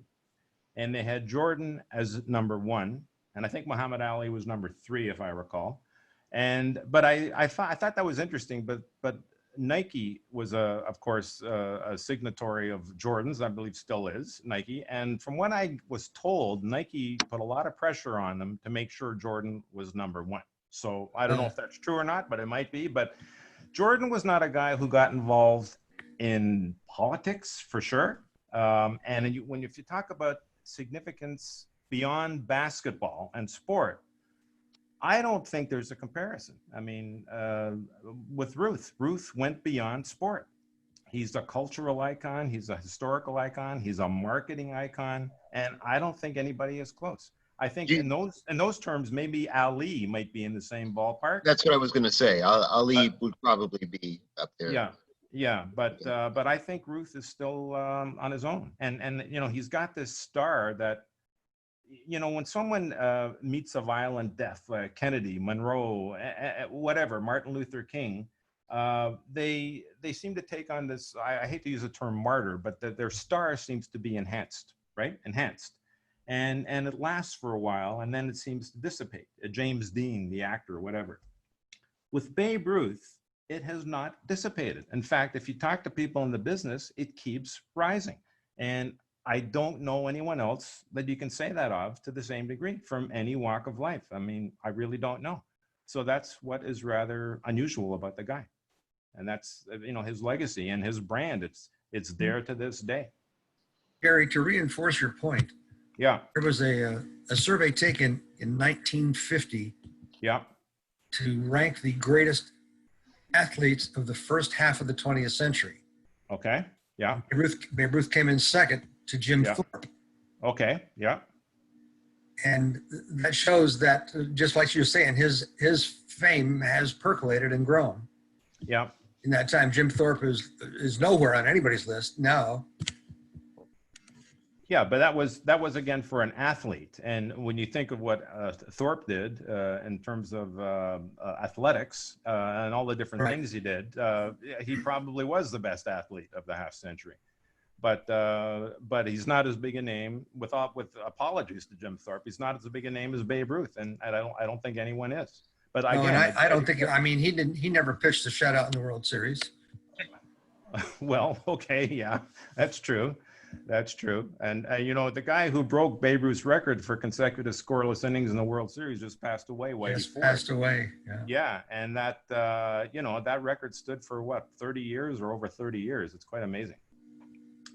[SPEAKER 2] And they had Jordan as number 1. And I think Muhammad Ali was number 3, if I recall. But I thought that was interesting. But Nike was, of course, a signatory of Jordan's, I believe still is, Nike. And from what I was told, Nike put a lot of pressure on them to make sure Jordan was number 1. So I don't know if that's true or not, but it might be. But Jordan was not a guy who got involved in politics, for sure. And if you talk about significance beyond basketball and sport, I don't think there's a comparison. I mean, with Ruth went beyond sport. He's a cultural icon. He's a historical icon. He's a marketing icon. And I don't think anybody is close. I think in those terms, maybe Ali might be in the same ballpark.
[SPEAKER 6] That's what I was going to say. Ali would probably be up there.
[SPEAKER 2] Yeah. But I think Ruth is still on his own. And you know, he's got this star that, you know, when someone meets a violent death, like Kennedy, Monroe, whatever, Martin Luther King, they seem to take on this, I hate to use the term martyr, but their star seems to be enhanced, right? Enhanced. And it lasts for a while, and then it seems to dissipate. James Dean, the actor, whatever. With Babe Ruth, it has not dissipated. In fact, if you talk to people in the business, it keeps rising. And I don't know anyone else that you can say that of to the same degree from any walk of life. I mean, I really don't know. So that's what is rather unusual about the guy. And that's, you know, his legacy and his brand. It's there to this day.
[SPEAKER 5] Gary, to reinforce your point,
[SPEAKER 2] Yeah.
[SPEAKER 5] there was a survey taken in 1950
[SPEAKER 2] Yeah.
[SPEAKER 5] to rank the greatest athletes of the first half of the 20th century.
[SPEAKER 2] Okay. Yeah.
[SPEAKER 5] Babe Ruth came in second to Jim
[SPEAKER 2] Yeah.
[SPEAKER 5] Thorpe.
[SPEAKER 2] Okay. Yeah.
[SPEAKER 5] And that shows that, just like you were saying, his fame has percolated and grown.
[SPEAKER 2] Yeah.
[SPEAKER 5] In that time, Jim Thorpe is nowhere on anybody's list now.
[SPEAKER 2] Yeah, but that was again for an athlete. And when you think of what Thorpe did in terms of athletics and all the different things he did, he probably was the best athlete of the half century. But he's not as big a name, with apologies to Jim Thorpe, he's not as big a name as Babe Ruth, and I don't think anyone is. But again,
[SPEAKER 5] No, and I don't think. I mean, he never pitched a shutout in the World Series.
[SPEAKER 2] Well, okay, yeah, that's true. That's true. And, you know, the guy who broke Babe Ruth's record for consecutive scoreless innings in the World Series just passed away.
[SPEAKER 5] Passed away.
[SPEAKER 2] Yeah. And that, you know, that record stood for what, 30 years or over 30 years. It's quite amazing.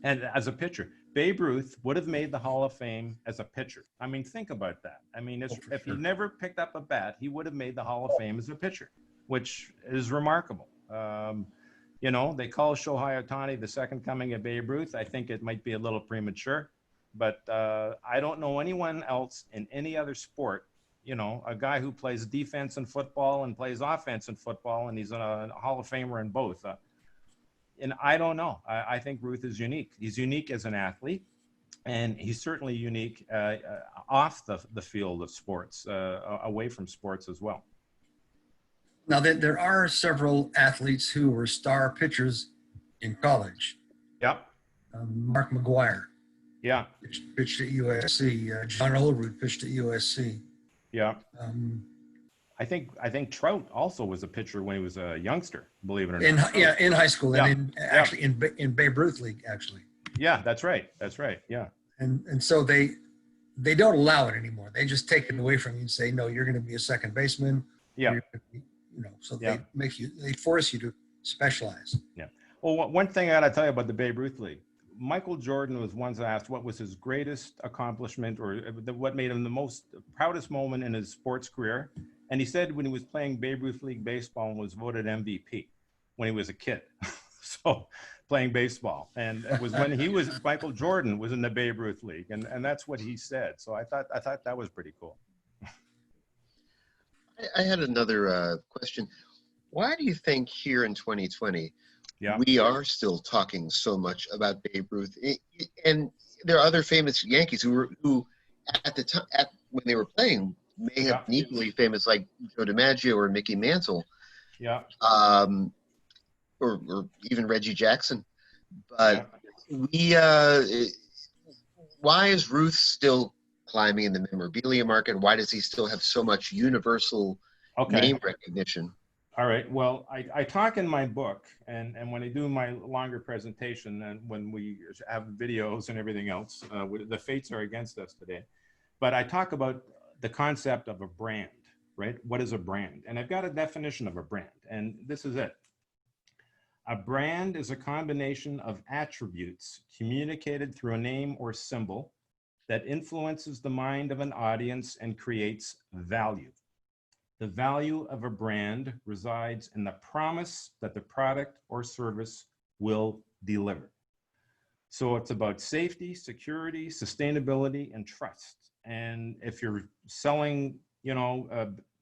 [SPEAKER 2] And as a pitcher, Babe Ruth would have made the Hall of Fame as a pitcher. I mean, think about that. I mean, if he never picked up a bat, he would have made the Hall of Fame as a pitcher, which is remarkable. You know, they call Shohei Ohtani the second coming of Babe Ruth. I think it might be a little premature, but I don't know anyone else in any other sport, you know, a guy who plays defense in football and plays offense in football, and he's a Hall of Famer in both. And I don't know. I think Ruth is unique. He's unique as an athlete, and he's certainly unique off the field of sports, away from sports as well.
[SPEAKER 5] Now, there are several athletes who were star pitchers in college.
[SPEAKER 2] Yep.
[SPEAKER 5] Mark McGuire.
[SPEAKER 2] Yeah.
[SPEAKER 5] Pitched at USC. John Olerud pitched at USC.
[SPEAKER 2] Yeah. I think Trout also was a pitcher when he was a youngster, believe it or not.
[SPEAKER 5] In high school,
[SPEAKER 2] Yeah.
[SPEAKER 5] and actually in Babe Ruth League, actually.
[SPEAKER 2] Yeah, that's right. That's right. Yeah.
[SPEAKER 5] And so they don't allow it anymore. They just take it away from you and say, no, you're going to be a second baseman.
[SPEAKER 2] Yeah.
[SPEAKER 5] You know, so they force you to specialize.
[SPEAKER 2] Yeah. Well, one thing I got to tell you about the Babe Ruth League, Michael Jordan was once asked what was his greatest accomplishment or what made him the most proudest moment in his sports career. And he said when he was playing Babe Ruth League baseball and was voted MVP when he was a kid. So playing baseball. And it was when Michael Jordan was in the Babe Ruth League. And that's what he said. So I thought that was pretty cool.
[SPEAKER 6] I had another question. Why do you think here in 2020,
[SPEAKER 2] Yeah.
[SPEAKER 6] we are still talking so much about Babe Ruth? And there are other famous Yankees who at the time, when they were playing, may have been equally famous, like Joe DiMaggio or Mickey Mantle.
[SPEAKER 2] Yeah.
[SPEAKER 6] Or even Reggie Jackson. But why is Ruth still climbing in the memorabilia market? Why does he still have so much universal name recognition?
[SPEAKER 2] All right. Well, I talk in my book, and when I do my longer presentation, and when we have videos and everything else, the fates are against us today. But I talk about the concept of a brand, right? What is a brand? And I've got a definition of a brand, and this is it. A brand is a combination of attributes communicated through a name or symbol that influences the mind of an audience and creates value. The value of a brand resides in the promise that the product or service will deliver. So it's about safety, security, sustainability, and trust. And if you're selling,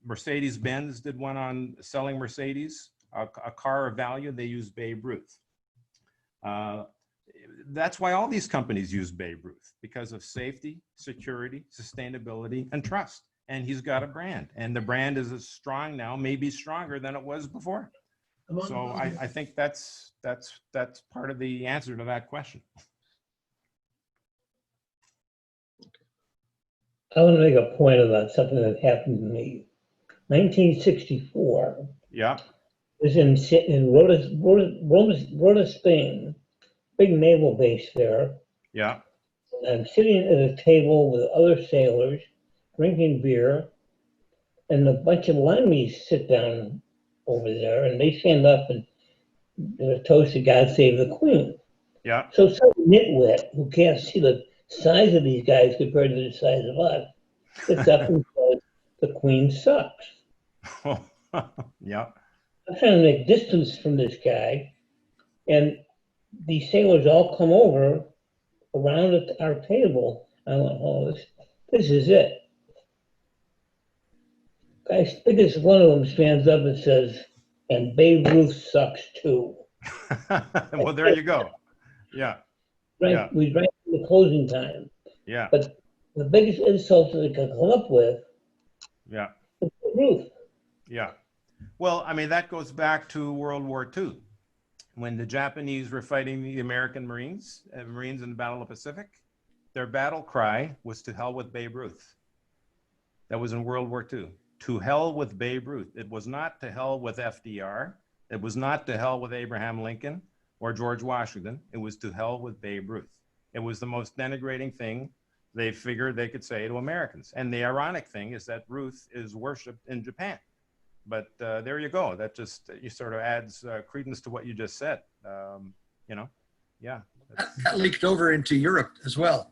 [SPEAKER 2] Mercedes-Benz did one on selling Mercedes, a car of value, they use Babe Ruth. That's why all these companies use Babe Ruth, because of safety, security, sustainability, and trust. And he's got a brand, and the brand is as strong now, maybe stronger than it was before. So I think that's part of the answer to that question.
[SPEAKER 3] I want to make a point about something that happened to me. 1964.
[SPEAKER 2] Yeah.
[SPEAKER 3] Was in Rota, Spain, big naval base there.
[SPEAKER 2] Yeah.
[SPEAKER 3] I'm sitting at a table with other sailors, drinking beer, and a bunch of limeys sit down over there, and they stand up and there's a toast to God Save the Queen.
[SPEAKER 2] Yeah.
[SPEAKER 3] So some nitwit who can't see the size of these guys compared to the size of us gets up and says, the Queen sucks.
[SPEAKER 2] Yeah.
[SPEAKER 3] I'm trying to make distance from this guy, and these sailors all come over around at our table. I went, oh, this is it. I think it's one of them stands up and says, and Babe Ruth sucks too.
[SPEAKER 2] Well, there you go. Yeah.
[SPEAKER 3] Right, we drank in the closing time.
[SPEAKER 2] Yeah.
[SPEAKER 3] But the biggest insult that they could come up with
[SPEAKER 2] Yeah.
[SPEAKER 3] was Babe Ruth.
[SPEAKER 2] Yeah. Well, I mean, that goes back to World War II, when the Japanese were fighting the American Marines in the Battle of the Pacific. Their battle cry was "To hell with Babe Ruth." That was in World War II. To hell with Babe Ruth. It was not to hell with FDR. It was not to hell with Abraham Lincoln or George Washington. It was to hell with Babe Ruth. It was the most denigrating thing they figured they could say to Americans. And the ironic thing is that Ruth is worshipped in Japan. But there you go. That just sort of adds credence to what you just said. Yeah.
[SPEAKER 5] That leaked over into Europe as well.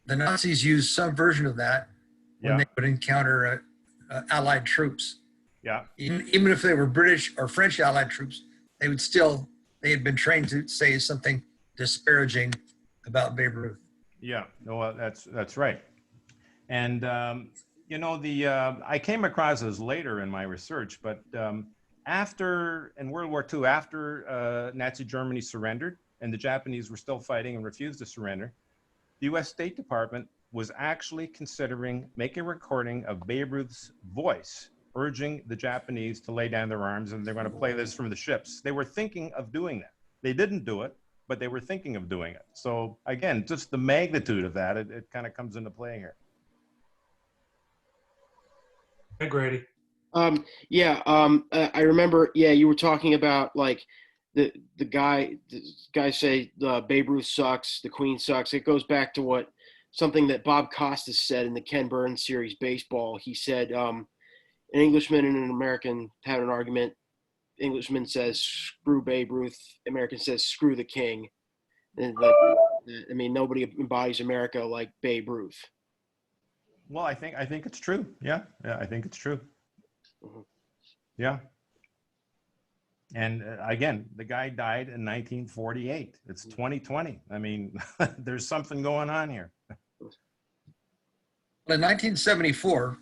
[SPEAKER 5] The Nazis used some version of that when they would encounter Allied troops.
[SPEAKER 2] Yeah.
[SPEAKER 5] Even if they were British or French Allied troops, they had been trained to say something disparaging about Babe Ruth.
[SPEAKER 2] Yeah. No, that's right. And I came across this later in my research, but in World War II, after Nazi Germany surrendered and the Japanese were still fighting and refused to surrender, the U.S. State Department was actually considering making a recording of Babe Ruth's voice, urging the Japanese to lay down their arms, and they're going to play this from the ships. They were thinking of doing that. They didn't do it, but they were thinking of doing it. So again, just the magnitude of that, it kind of comes into play here.
[SPEAKER 1] Hey, Grady.
[SPEAKER 4] I remember. Yeah, you were talking about like the guy say Babe Ruth sucks, the Queen sucks. It goes back to something that Bob Costas said in the Ken Burns series Baseball. He said an Englishman and an American had an argument. Englishman says screw Babe Ruth. American says screw the King. And I mean, nobody embodies America like Babe Ruth.
[SPEAKER 2] Well, I think it's true. Yeah, I think it's true.
[SPEAKER 4] Mhm.
[SPEAKER 2] Yeah. And again, the guy died in 1948. It's 2020. I mean, there's something going on here.
[SPEAKER 5] In 1974,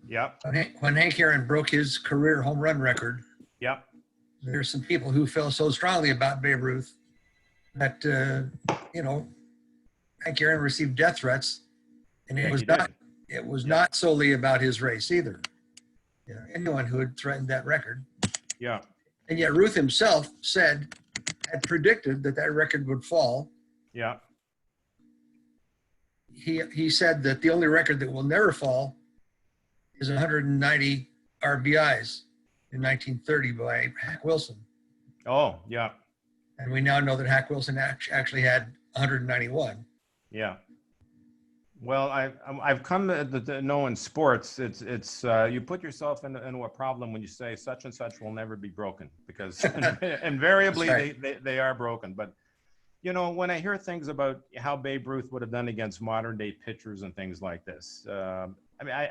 [SPEAKER 2] Yep.
[SPEAKER 5] when Hank Aaron broke his career home run record,
[SPEAKER 2] Yep.
[SPEAKER 5] there's some people who feel so strongly about Babe Ruth that, Hank Aaron received death threats, and
[SPEAKER 2] Yeah,
[SPEAKER 5] it was
[SPEAKER 2] he
[SPEAKER 5] not.
[SPEAKER 2] did.
[SPEAKER 5] It was
[SPEAKER 2] Yeah.
[SPEAKER 5] not solely about his race either. Anyone who had threatened that record.
[SPEAKER 2] Yeah.
[SPEAKER 5] And yet Ruth himself had predicted that record would fall.
[SPEAKER 2] Yeah.
[SPEAKER 5] He said that the only record that will never fall is 190 RBIs in 1930 by Hack Wilson.
[SPEAKER 2] Oh, yeah.
[SPEAKER 5] And we now know that Hack Wilson actually had 191.
[SPEAKER 2] Yeah. Well, I've come to know in sports, it's you put yourself into a problem when you say such and such will never be broken, because invariably
[SPEAKER 5] Right.
[SPEAKER 2] they are broken. But when I hear things about how Babe Ruth would have done against modern day pitchers and things like this, I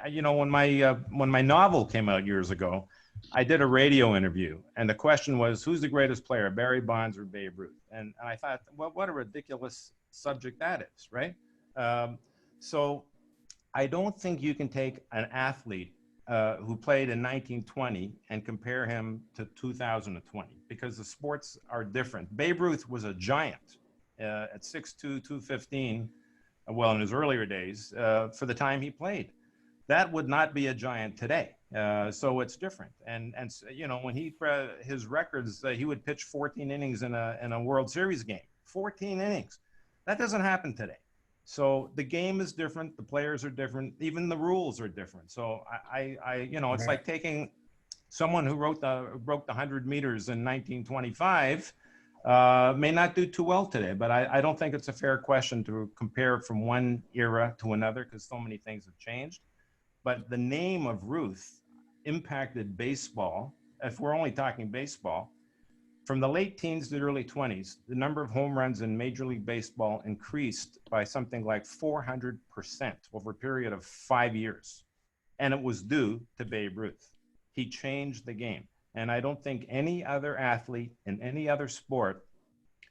[SPEAKER 2] mean, when my novel came out years ago, I did a radio interview, and the question was, who's the greatest player, Barry Bonds or Babe Ruth? And I thought, well, what a ridiculous subject that is, right? So I don't think you can take an athlete who played in 1920 and compare him to 2020, because the sports are different. Babe Ruth was a giant at 6'2", 215, well, in his earlier days, for the time he played. That would not be a giant today. So it's different. And when his records, he would pitch 14 innings in a World Series game, 14 innings. That doesn't happen today. So the game is different. The players are different. Even the rules are different. So it's like taking someone who broke the 100 meters in 1925 may not do too well today. But I don't think it's a fair question to compare from one era to another, because so many things have changed. But the name of Ruth impacted baseball. If we're only talking baseball, from the late teens to the early 20s, the number of home runs in Major League Baseball increased by something like 400% over a period of 5 years. And it was due to Babe Ruth. He changed the game. And I don't think any other athlete in any other sport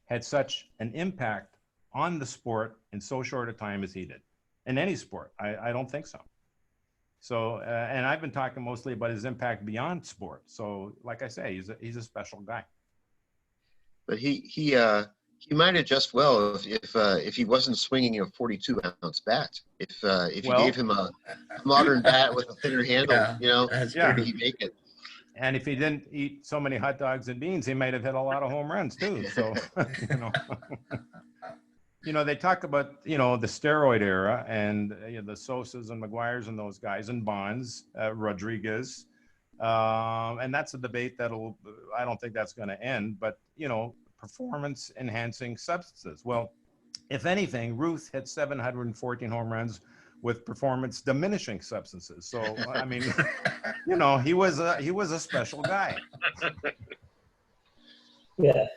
[SPEAKER 2] had such an impact on the sport in so short a time as he did. In any sport, I don't think so. So, and I've been talking mostly about his impact beyond sport. So, like I say, he's a special guy.
[SPEAKER 6] But he might have just well if he wasn't swinging a 42-ounce bat. If you gave him a modern bat with a thinner handle, he'd make it.
[SPEAKER 2] And if he didn't eat so many hot dogs and beans, he might have hit a lot of home runs too. So, they talk about, the steroid era and the Sosas and McGuires and those guys and Bonds, Rodriguez. And that's a debate I don't think that's going to end, but, performance enhancing substances. Well, if anything, Ruth hit 714 home runs with performance diminishing substances. So, I mean, he was a special guy.
[SPEAKER 3] Yeah.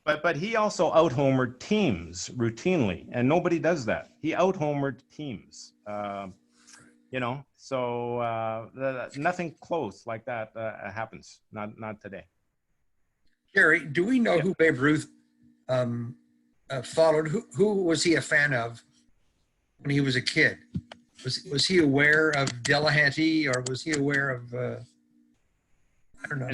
[SPEAKER 2] But he also out-homered teams routinely, and nobody does that. He out-homered teams, so nothing close like that happens, not today.
[SPEAKER 5] Jerry, do we know who Babe Ruth followed? Who was he a fan of when he was a kid? Was he aware of Delahanty, or was he aware of, I don't know.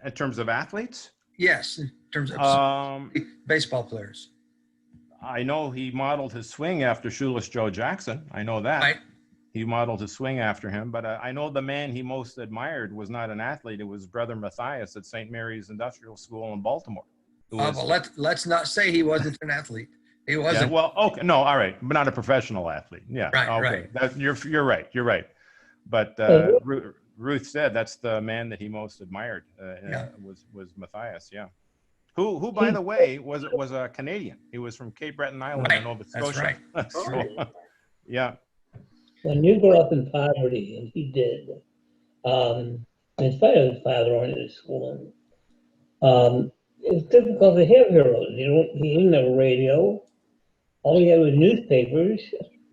[SPEAKER 2] In terms of athletes?
[SPEAKER 5] Yes, in terms of baseball players.
[SPEAKER 2] I know he modeled his swing after Shoeless Joe Jackson. I know that.
[SPEAKER 5] Right.
[SPEAKER 2] He modeled his swing after him, but I know the man he most admired was not an athlete. It was Brother Matthias at St. Mary's Industrial School in Baltimore.
[SPEAKER 5] Well, let's not say he wasn't an athlete. He wasn't.
[SPEAKER 2] Yeah, well, okay, no, all right, but not a professional athlete. Yeah,
[SPEAKER 5] right,
[SPEAKER 2] okay.
[SPEAKER 5] right.
[SPEAKER 2] You're right. But Ruth said that's the man that he most admired. Was Matthias. Yeah. Who, by the way, was a Canadian. He was from Cape Breton Island in Nova Scotia.
[SPEAKER 5] That's right.
[SPEAKER 2] So, yeah.
[SPEAKER 3] When you grew up in poverty, and he did, in spite of his father owning his school, it's difficult to have heroes. He didn't have a radio. all he had was newspapers,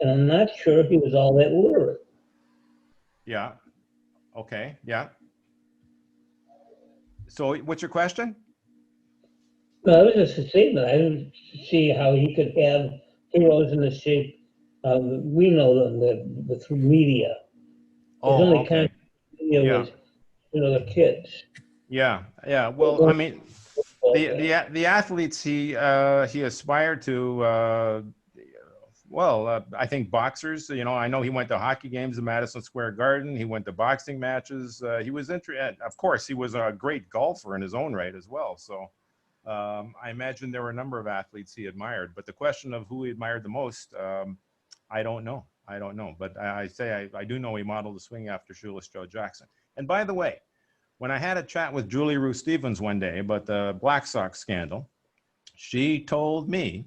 [SPEAKER 3] and I'm not sure if he was all that literate.
[SPEAKER 2] Yeah. Okay. Yeah. So what's your question?
[SPEAKER 3] No, it was just a statement. I didn't see how he could have heroes in the shape of, we know them, through media. His
[SPEAKER 2] Oh,
[SPEAKER 3] only
[SPEAKER 2] okay.
[SPEAKER 3] kind of media
[SPEAKER 2] Yeah.
[SPEAKER 3] was, the kids.
[SPEAKER 2] Yeah. Yeah. Well, I mean, the athletes he aspired to, I think boxers, I know he went to hockey games in Madison Square Garden. He went to boxing matches. He was interested. Of course, he was a great golfer in his own right as well. So I imagine there were a number of athletes he admired. But the question of who he admired the most, I don't know. But I do know he modeled the swing after Shoeless Joe Jackson. And by the way, when I had a chat with Julie Ruth Stevens one day about the Black Sox scandal, she told me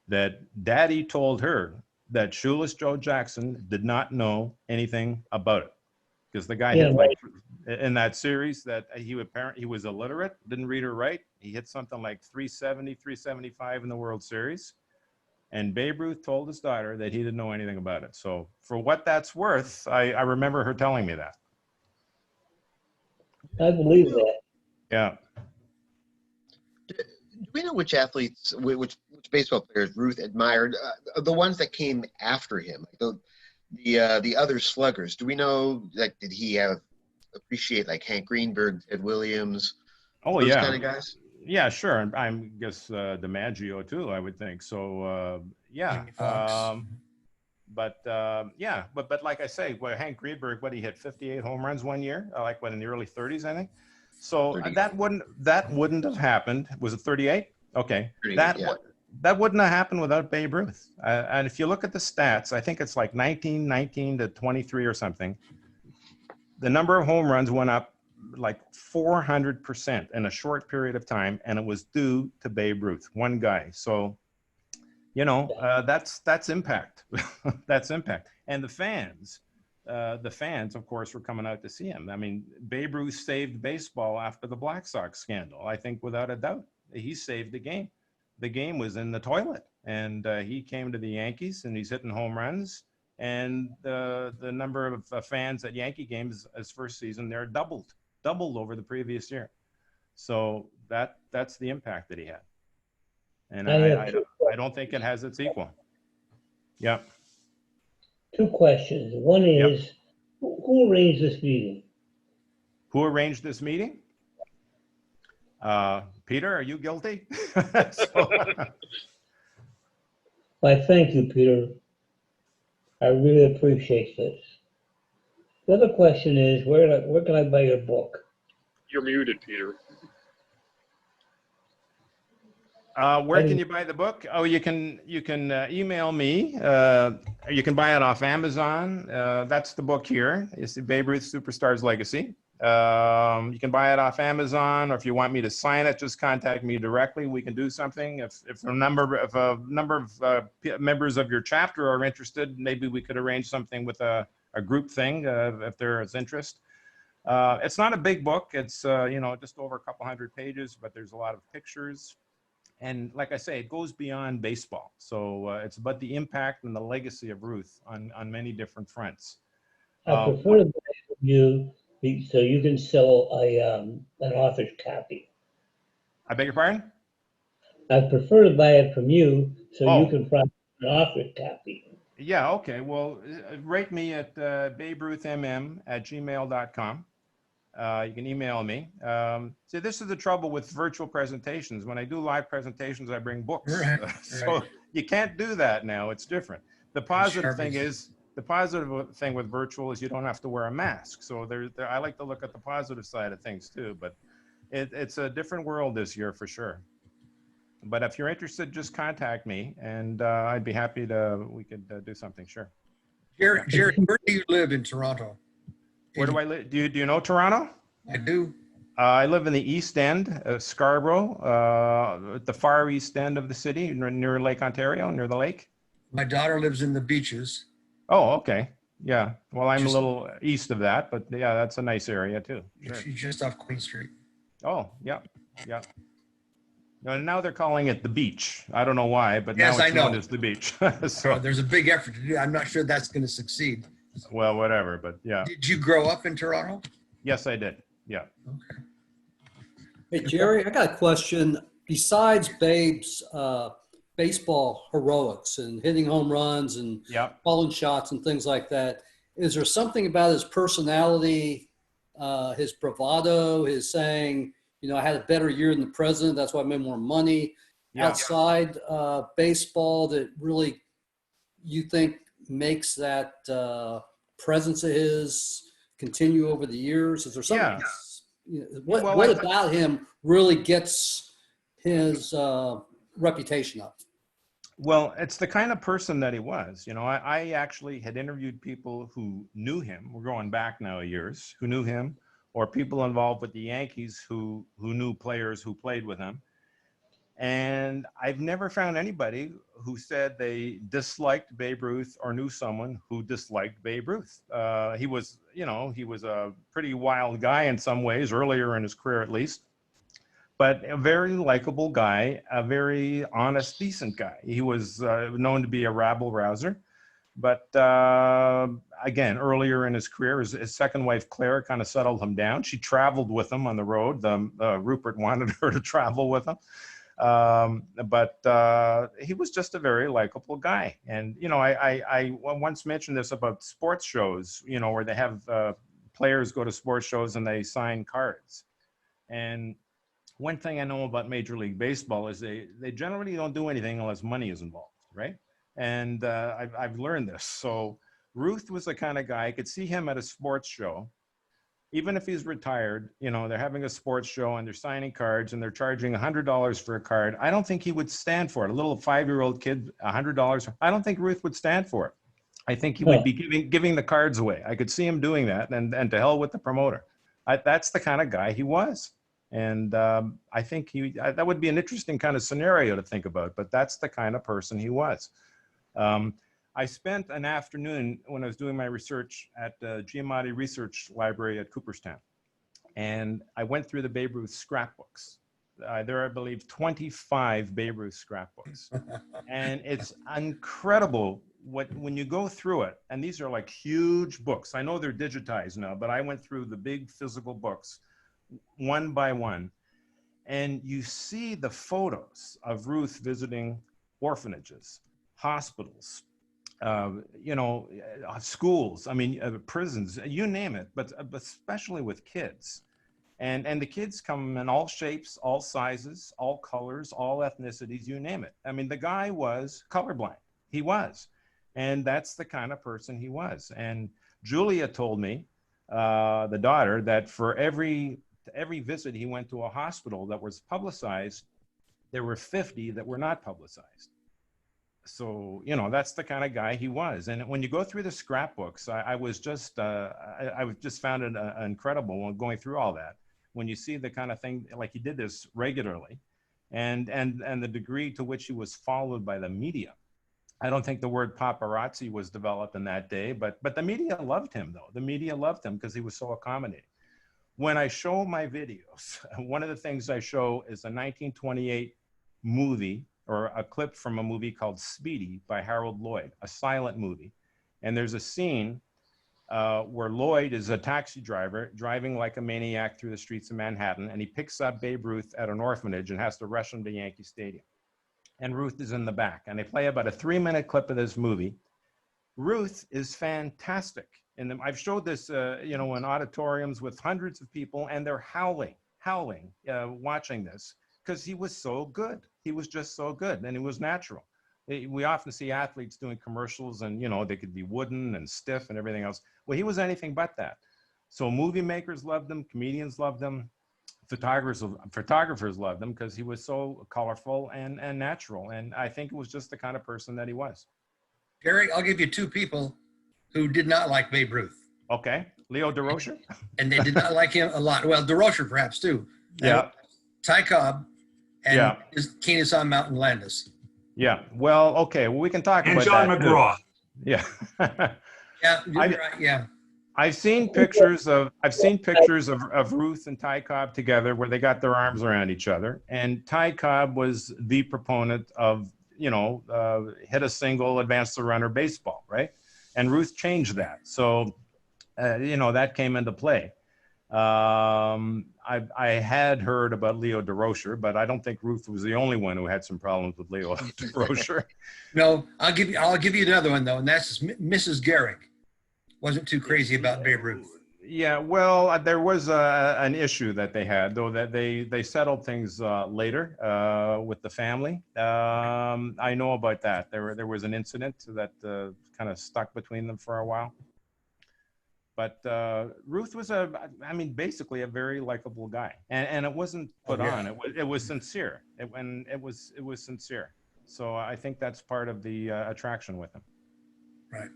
[SPEAKER 2] that Daddy told her that Shoeless Joe Jackson did not know anything about it, because the guy hit in that series that he was illiterate, didn't read or write. He hit something like 370, 375 in the World Series. And Babe Ruth told his daughter that he didn't know anything about it. So for what that's worth, I remember her telling me that.
[SPEAKER 3] I believe that.
[SPEAKER 2] Yeah.
[SPEAKER 6] Do we know which athletes, which baseball players Ruth admired? The ones that came after him, like the other sluggers. Do we know, like, did he appreciate like Hank Greenberg, Ted Williams, those kind of guys?
[SPEAKER 2] Yeah, sure. I guess DiMaggio too, I would think. So yeah. But like I say, Hank Greenberg, he hit 58 home runs one year, in the early 30s, I think. So that wouldn't have happened. Was it 38? Okay. That wouldn't have happened without Babe Ruth. And if you look at the stats, I think it's like 19 to 23 or something. The number of home runs went up like 400% in a short period of time, and it was due to Babe Ruth, one guy. So, that's impact. That's impact. And the fans, of course, were coming out to see him. I mean, Babe Ruth saved baseball after the Black Sox scandal. I think without a doubt, he saved the game. The game was in the toilet, and he came to the Yankees, and he's hitting home runs. And the number of fans at Yankee games his first season there doubled over the previous year. So that's the impact that he had. And I don't think it has its equal. Yeah.
[SPEAKER 3] Two questions. One is, who arranged this meeting?
[SPEAKER 2] Who arranged this meeting? Peter, are you guilty?
[SPEAKER 3] Why, thank you, Peter. I really appreciate this. The other question is, where can I buy your book?
[SPEAKER 7] You're muted, Peter.
[SPEAKER 2] Where can you buy the book? Oh, you can email me. You can buy it off Amazon. That's the book here. It's the Babe Ruth Superstars Legacy. You can buy it off Amazon, or if you want me to sign it, just contact me directly. We can do something. If a number of members of your chapter are interested, maybe we could arrange something with a group thing if there is interest. It's not a big book. It's just over a couple hundred pages, but there's a lot of pictures. And like I say, it goes beyond baseball. So it's about the impact and the legacy of Ruth on many different fronts.
[SPEAKER 3] I prefer to buy it from you so you can sell an author's copy.
[SPEAKER 2] I beg your pardon?
[SPEAKER 3] I prefer to buy it from you so you can find an author's copy.
[SPEAKER 2] Yeah, okay. Well, rate me at baberuthmm@gmail.com. You can email me. See, this is the trouble with virtual presentations. When I do live presentations, I bring books. So you can't do that now. It's different. The positive thing with virtual is you don't have to wear a mask. So I like to look at the positive side of things too. But it's a different world this year for sure. But if you're interested, just contact me, and I'd be happy we could do something. Sure.
[SPEAKER 5] Jerry, where do you live in Toronto?
[SPEAKER 2] Where do I live? Do you know Toronto?
[SPEAKER 5] I do.
[SPEAKER 2] I live in the East End, Scarborough, at the far east end of the city, near Lake Ontario, near the lake.
[SPEAKER 5] My daughter lives in the beaches.
[SPEAKER 2] Oh, okay. Yeah. Well, I'm a little east of that, but yeah, that's a nice area too. Sure.
[SPEAKER 5] She's just off Queen Street.
[SPEAKER 2] Oh, yeah. Yeah. Now they're calling it the beach. I don't know why, but
[SPEAKER 5] Yes,
[SPEAKER 2] now
[SPEAKER 5] I
[SPEAKER 2] it's known
[SPEAKER 5] know.
[SPEAKER 2] as the beach.
[SPEAKER 5] So
[SPEAKER 2] So,
[SPEAKER 5] there's a big effort to do. I'm not sure that's going to succeed.
[SPEAKER 2] well, whatever, but yeah.
[SPEAKER 5] Did you grow up in Toronto?
[SPEAKER 2] Yes, I did. Yeah.
[SPEAKER 5] Okay.
[SPEAKER 8] Hey, Jerry, I got a question. Besides Babe's baseball heroics and hitting home runs and
[SPEAKER 2] Yeah.
[SPEAKER 8] calling shots and things like that, is there something about his personality, his bravado, his saying, you know, I had a better year than the president, that's why I made more money,
[SPEAKER 2] Yeah.
[SPEAKER 8] outside baseball that really you think makes that presence of his continue over the years? Is there something?
[SPEAKER 2] Yeah.
[SPEAKER 8] You know, what
[SPEAKER 2] Well,
[SPEAKER 8] what about him really gets his reputation up?
[SPEAKER 2] Well, it's the kind of person that he was. You know, I actually had interviewed people who knew him. We're going back now years, who knew him, or people involved with the Yankees who knew players who played with him. And I've never found anybody who said they disliked Babe Ruth or knew someone who disliked Babe Ruth. He was, you know, he was a pretty wild guy in some ways, earlier in his career at least, but a very likable guy, a very honest, decent guy. He was known to be a rabble rouser. But again, earlier in his career, his second wife, Claire, kind of settled him down. She traveled with him on the road. Rupert wanted her to travel with him. But he was just a very likable guy. And, you know, I once mentioned this about sports shows, you know, where they have players go to sports shows and they sign cards. And one thing I know about Major League Baseball is they generally don't do anything unless money is involved, right? And I've learned this. So Ruth was the kind of guy, I could see him at a sports show. Even if he's retired, you know, they're having a sports show and they're signing cards and they're charging $100 for a card. I don't think he would stand for it. A little 5-year-old kid, $100. I don't think Ruth would stand for it. I think he would be giving the cards away. I could see him doing that, and to hell with the promoter. That's the kind of guy he was. And I think that would be an interesting kind of scenario to think about, but that's the kind of person he was. I spent an afternoon when I was doing my research at the Giamatti Research Library at Cooperstown. And I went through the Babe Ruth scrapbooks. There are, I believe, 25 Babe Ruth scrapbooks. And it's incredible when you go through it, and these are like huge books. I know they're digitized now, but I went through the big physical books one by one. And you see the photos of Ruth visiting orphanages, hospitals, you know, schools, I mean, prisons, you name it, but especially with kids. And the kids come in all shapes, all sizes, all colors, all ethnicities, you name it. I mean, the guy was colorblind. He was. And that's the kind of person he was. And Julia told me, the daughter, that for every visit he went to a hospital that was publicized, there were 50 that were not publicized. So, you know, that's the kind of guy he was. And when you go through the scrapbooks, I just found it incredible when going through all that. When you see the kind of thing, like he did this regularly, and the degree to which he was followed by the media. I don't think the word paparazzi was developed in that day, but the media loved him, though. The media loved him because he was so accommodating. When I show my videos, one of the things I show is a 1928 movie, or a clip from a movie called Speedy by Harold Lloyd, a silent movie. And there's a scene where Lloyd is a taxi driver driving like a maniac through the streets of Manhattan, and he picks up Babe Ruth at an orphanage and has to rush him to Yankee Stadium. And Ruth is in the back, and they play about a 3-minute clip of this movie. Ruth is fantastic. And I've showed this, you know, in auditoriums with hundreds of people, and they're howling, watching this, because he was so good. He was just so good, and it was natural. We often see athletes doing commercials, and, you know, they could be wooden and stiff and everything else. Well, he was anything but that. So movie makers loved him, comedians loved him, photographers loved him because he was so colorful and natural. And I think it was just the kind of person that he was.
[SPEAKER 5] Jerry, I'll give you 2 people who did not like Babe Ruth.
[SPEAKER 2] Okay. Leo DeRocher?
[SPEAKER 5] And they did not like him a lot. Well, DeRocher perhaps too.
[SPEAKER 2] Yeah.
[SPEAKER 5] Ty Cobb and
[SPEAKER 2] Yeah.
[SPEAKER 5] Kennesaw Mountain Landis.
[SPEAKER 2] Yeah. Well, okay. Well, we can talk
[SPEAKER 1] And
[SPEAKER 2] about
[SPEAKER 1] John
[SPEAKER 2] that
[SPEAKER 1] McGraw.
[SPEAKER 2] too. Yeah.
[SPEAKER 5] Yeah, you're right. Yeah.
[SPEAKER 2] I've seen pictures of Ruth and Ty Cobb together where they got their arms around each other. And Ty Cobb was the proponent of, hit a single, advance the runner baseball, right? And Ruth changed that. So, that came into play. I had heard about Leo DeRocher, but I don't think Ruth was the only one who had some problems with Leo DeRocher.
[SPEAKER 5] No, I'll give you another one though, and that's Mrs. Garrick. Wasn't too crazy about Babe Ruth.
[SPEAKER 2] Yeah, well, there was an issue that they had, though, that they settled things later with the family. I know about that. There was an incident that kind of stuck between them for a while. But Ruth was basically a very likable guy, and it wasn't put on. It was sincere. It was sincere. So I think that's part of the attraction with him.
[SPEAKER 5] Right.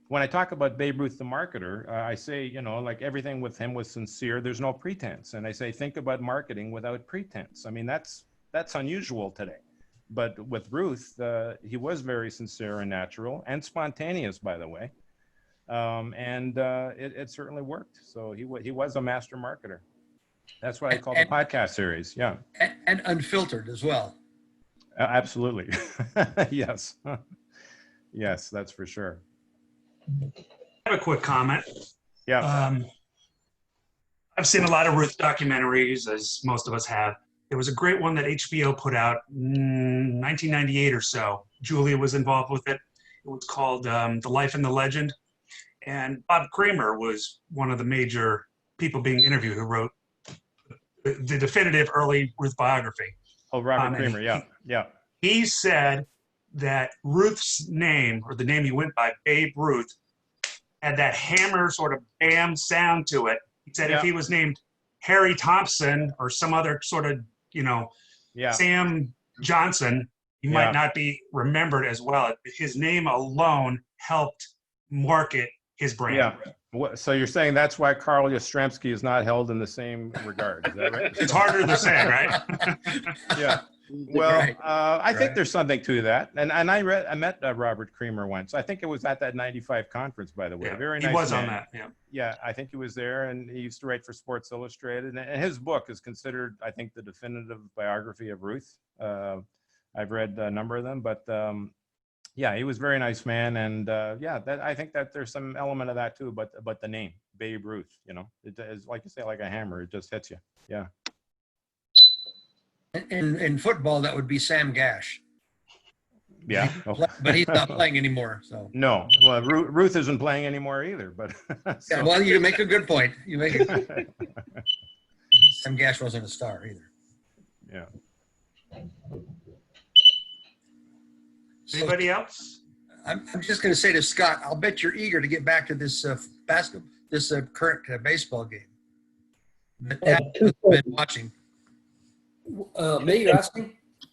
[SPEAKER 2] When I talk about Babe Ruth, the marketer, I say, like everything with him was sincere. There's no pretense. And I say, think about marketing without pretense. I mean, that's unusual today. But with Ruth, he was very sincere and natural and spontaneous, by the way. It certainly worked. So he was a master marketer. That's what I call the podcast series. Yeah.
[SPEAKER 5] And unfiltered as well.
[SPEAKER 2] Absolutely. Yes. Yes, that's for sure.
[SPEAKER 1] I have a quick comment.
[SPEAKER 2] Yeah.
[SPEAKER 1] I've seen a lot of Ruth documentaries, as most of us have. There was a great one that HBO put out in 1998 or so. Julia was involved with it. It was called The Life and the Legend. And Bob Kramer was one of the major people being interviewed who wrote the definitive early Ruth biography.
[SPEAKER 2] Oh, Robert Kramer, yeah.
[SPEAKER 1] He said that Ruth's name, or the name he went by, Babe Ruth, had that hammer sort of bam sound to it. He said if he was named Harry Thompson or some other sort of, Sam Johnson, he might not be remembered as well. His name alone helped market his brand.
[SPEAKER 2] Yeah. So you're saying that's why Carl Yastrzemski is not held in the same regard. Is that right?
[SPEAKER 1] It's harder to say, right?
[SPEAKER 2] Yeah. Well, I think there's something to that. And I met Robert Kramer once. I think it was at that 95 conference, by the way.
[SPEAKER 1] Yeah,
[SPEAKER 2] Very nice.
[SPEAKER 1] He was
[SPEAKER 2] man.
[SPEAKER 1] on that. Yeah.
[SPEAKER 2] Yeah, I think he was there, and he used to write for Sports Illustrated. And his book is considered, I think, the definitive biography of Ruth. I've read a number of them, but yeah, he was a very nice man. And I think that there's some element of that too. But the name, Babe Ruth, it is, like you say, like a hammer. It just hits you. Yeah.
[SPEAKER 5] In football, that would be Sam Gash.
[SPEAKER 2] Yeah.
[SPEAKER 5] But he's not playing anymore. So
[SPEAKER 2] no. Well, Ruth isn't playing anymore either. But
[SPEAKER 5] yeah, well, you make a good point. Sam Gash wasn't a star either.
[SPEAKER 2] Yeah.
[SPEAKER 1] Anybody else?
[SPEAKER 5] I'm just going to say to Scott, I'll bet you're eager to get back to this current baseball game that Dad's been watching.
[SPEAKER 8] Me, you're asking?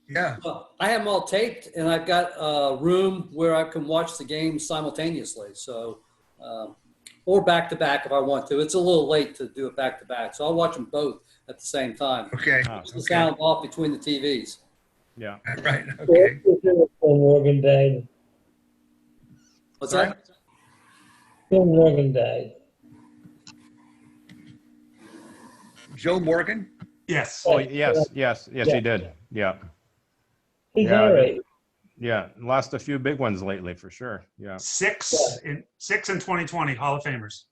[SPEAKER 5] Yeah.
[SPEAKER 8] Well, I have them all taped, and I've got a room where I can watch the games simultaneously. So, or back to back if I want to. It's a little late to do it back to back, so I'll watch them both at the same time.
[SPEAKER 5] Okay.
[SPEAKER 8] Just the sound off between the TVs.
[SPEAKER 2] Yeah.
[SPEAKER 5] Right. Okay.
[SPEAKER 3] Morgan died.
[SPEAKER 8] What's
[SPEAKER 2] Sorry?
[SPEAKER 8] that?
[SPEAKER 3] Bill Morgan died.
[SPEAKER 5] Joe Morgan.
[SPEAKER 1] Yes.
[SPEAKER 2] Oh, yes, he did. Yeah.
[SPEAKER 3] He's
[SPEAKER 2] Yeah,
[SPEAKER 3] all right.
[SPEAKER 2] Yeah. Lost a few big ones lately for sure. Yeah.
[SPEAKER 1] Six in 2020 Hall of Famers.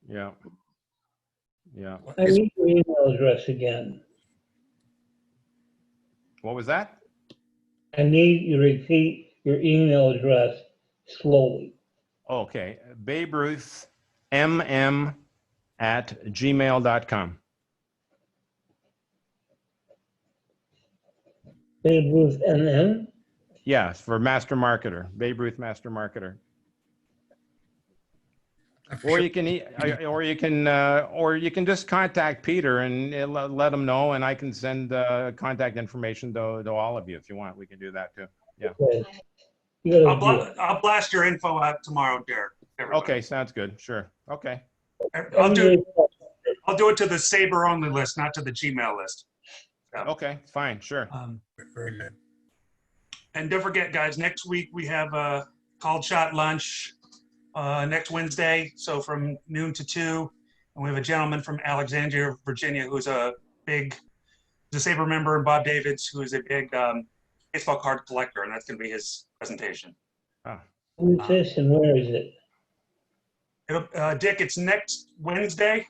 [SPEAKER 2] Yeah. Yeah.
[SPEAKER 3] I need your email address again.
[SPEAKER 2] What was that?
[SPEAKER 3] I need you to repeat your email address slowly.
[SPEAKER 2] Okay. Babe Ruth, mm@gmail.com.
[SPEAKER 3] Babe Ruth NN?
[SPEAKER 2] Yeah, for Master Marketer, Babe Ruth Master Marketer. Or you can just contact Peter and let him know, and I can send contact information to all of you if you want. We can do that too. Yeah.
[SPEAKER 3] Okay. You gotta
[SPEAKER 1] I'll blast your info out tomorrow, Derek. Everybody.
[SPEAKER 2] Okay, sounds good. Sure. Okay.
[SPEAKER 1] I'll do it to the SABR only list, not to the Gmail list.
[SPEAKER 2] Okay, fine, sure.
[SPEAKER 5] Very good.
[SPEAKER 1] And don't forget, guys, next week we have a called shot lunch. next Wednesday, so from noon to 2. And we have a gentleman from Alexandria, Virginia, who's a big, he's a SABR member, and Bob Davids, who is a big baseball card collector, and that's going to be his presentation.
[SPEAKER 3] Who's this and where is it?
[SPEAKER 1] Dick, it's next Wednesday,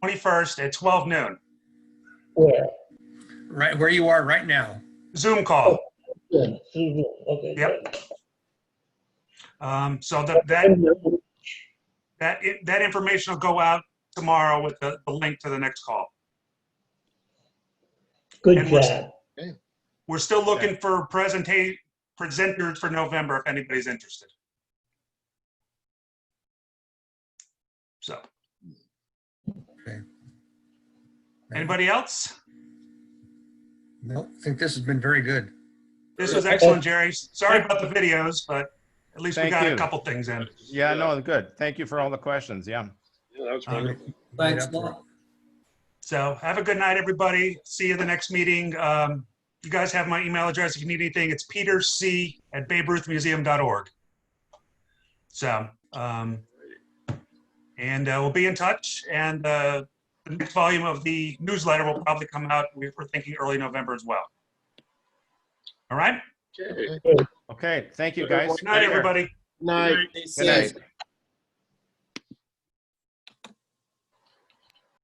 [SPEAKER 1] 21st at 12 noon.
[SPEAKER 3] Where?
[SPEAKER 5] Right where you are right now.
[SPEAKER 1] Zoom call.
[SPEAKER 3] Yeah, okay.
[SPEAKER 1] Yep. So that information will go out tomorrow with the link to the next call.
[SPEAKER 3] Good
[SPEAKER 1] And
[SPEAKER 3] job.
[SPEAKER 1] We're still looking for presenters for November if anybody's interested. So.
[SPEAKER 5] Okay.
[SPEAKER 1] Anybody else?
[SPEAKER 5] No, I think this has been very good.
[SPEAKER 1] This was excellent, Jerry. Sorry about the videos, but at least we
[SPEAKER 2] Thank
[SPEAKER 1] got
[SPEAKER 2] you.
[SPEAKER 1] a couple things in.
[SPEAKER 2] Yeah, no, good. Thank you for all the questions. Yeah.
[SPEAKER 7] Yeah, that was wonderful.
[SPEAKER 8] Thanks,
[SPEAKER 5] Right up for
[SPEAKER 8] Mark.
[SPEAKER 5] it.
[SPEAKER 1] So have a good night, everybody. See you in the next meeting. You guys have my email address if you need anything. It's peterc@baberuthmuseum.org. So, and we'll be in touch. And the next volume of the newsletter will probably come out, we're thinking early November as well. All right?
[SPEAKER 7] Okay.
[SPEAKER 2] Okay. Thank you, guys.
[SPEAKER 1] Good night, everybody.
[SPEAKER 4] Night.
[SPEAKER 8] Stay
[SPEAKER 2] Good night.
[SPEAKER 8] safe.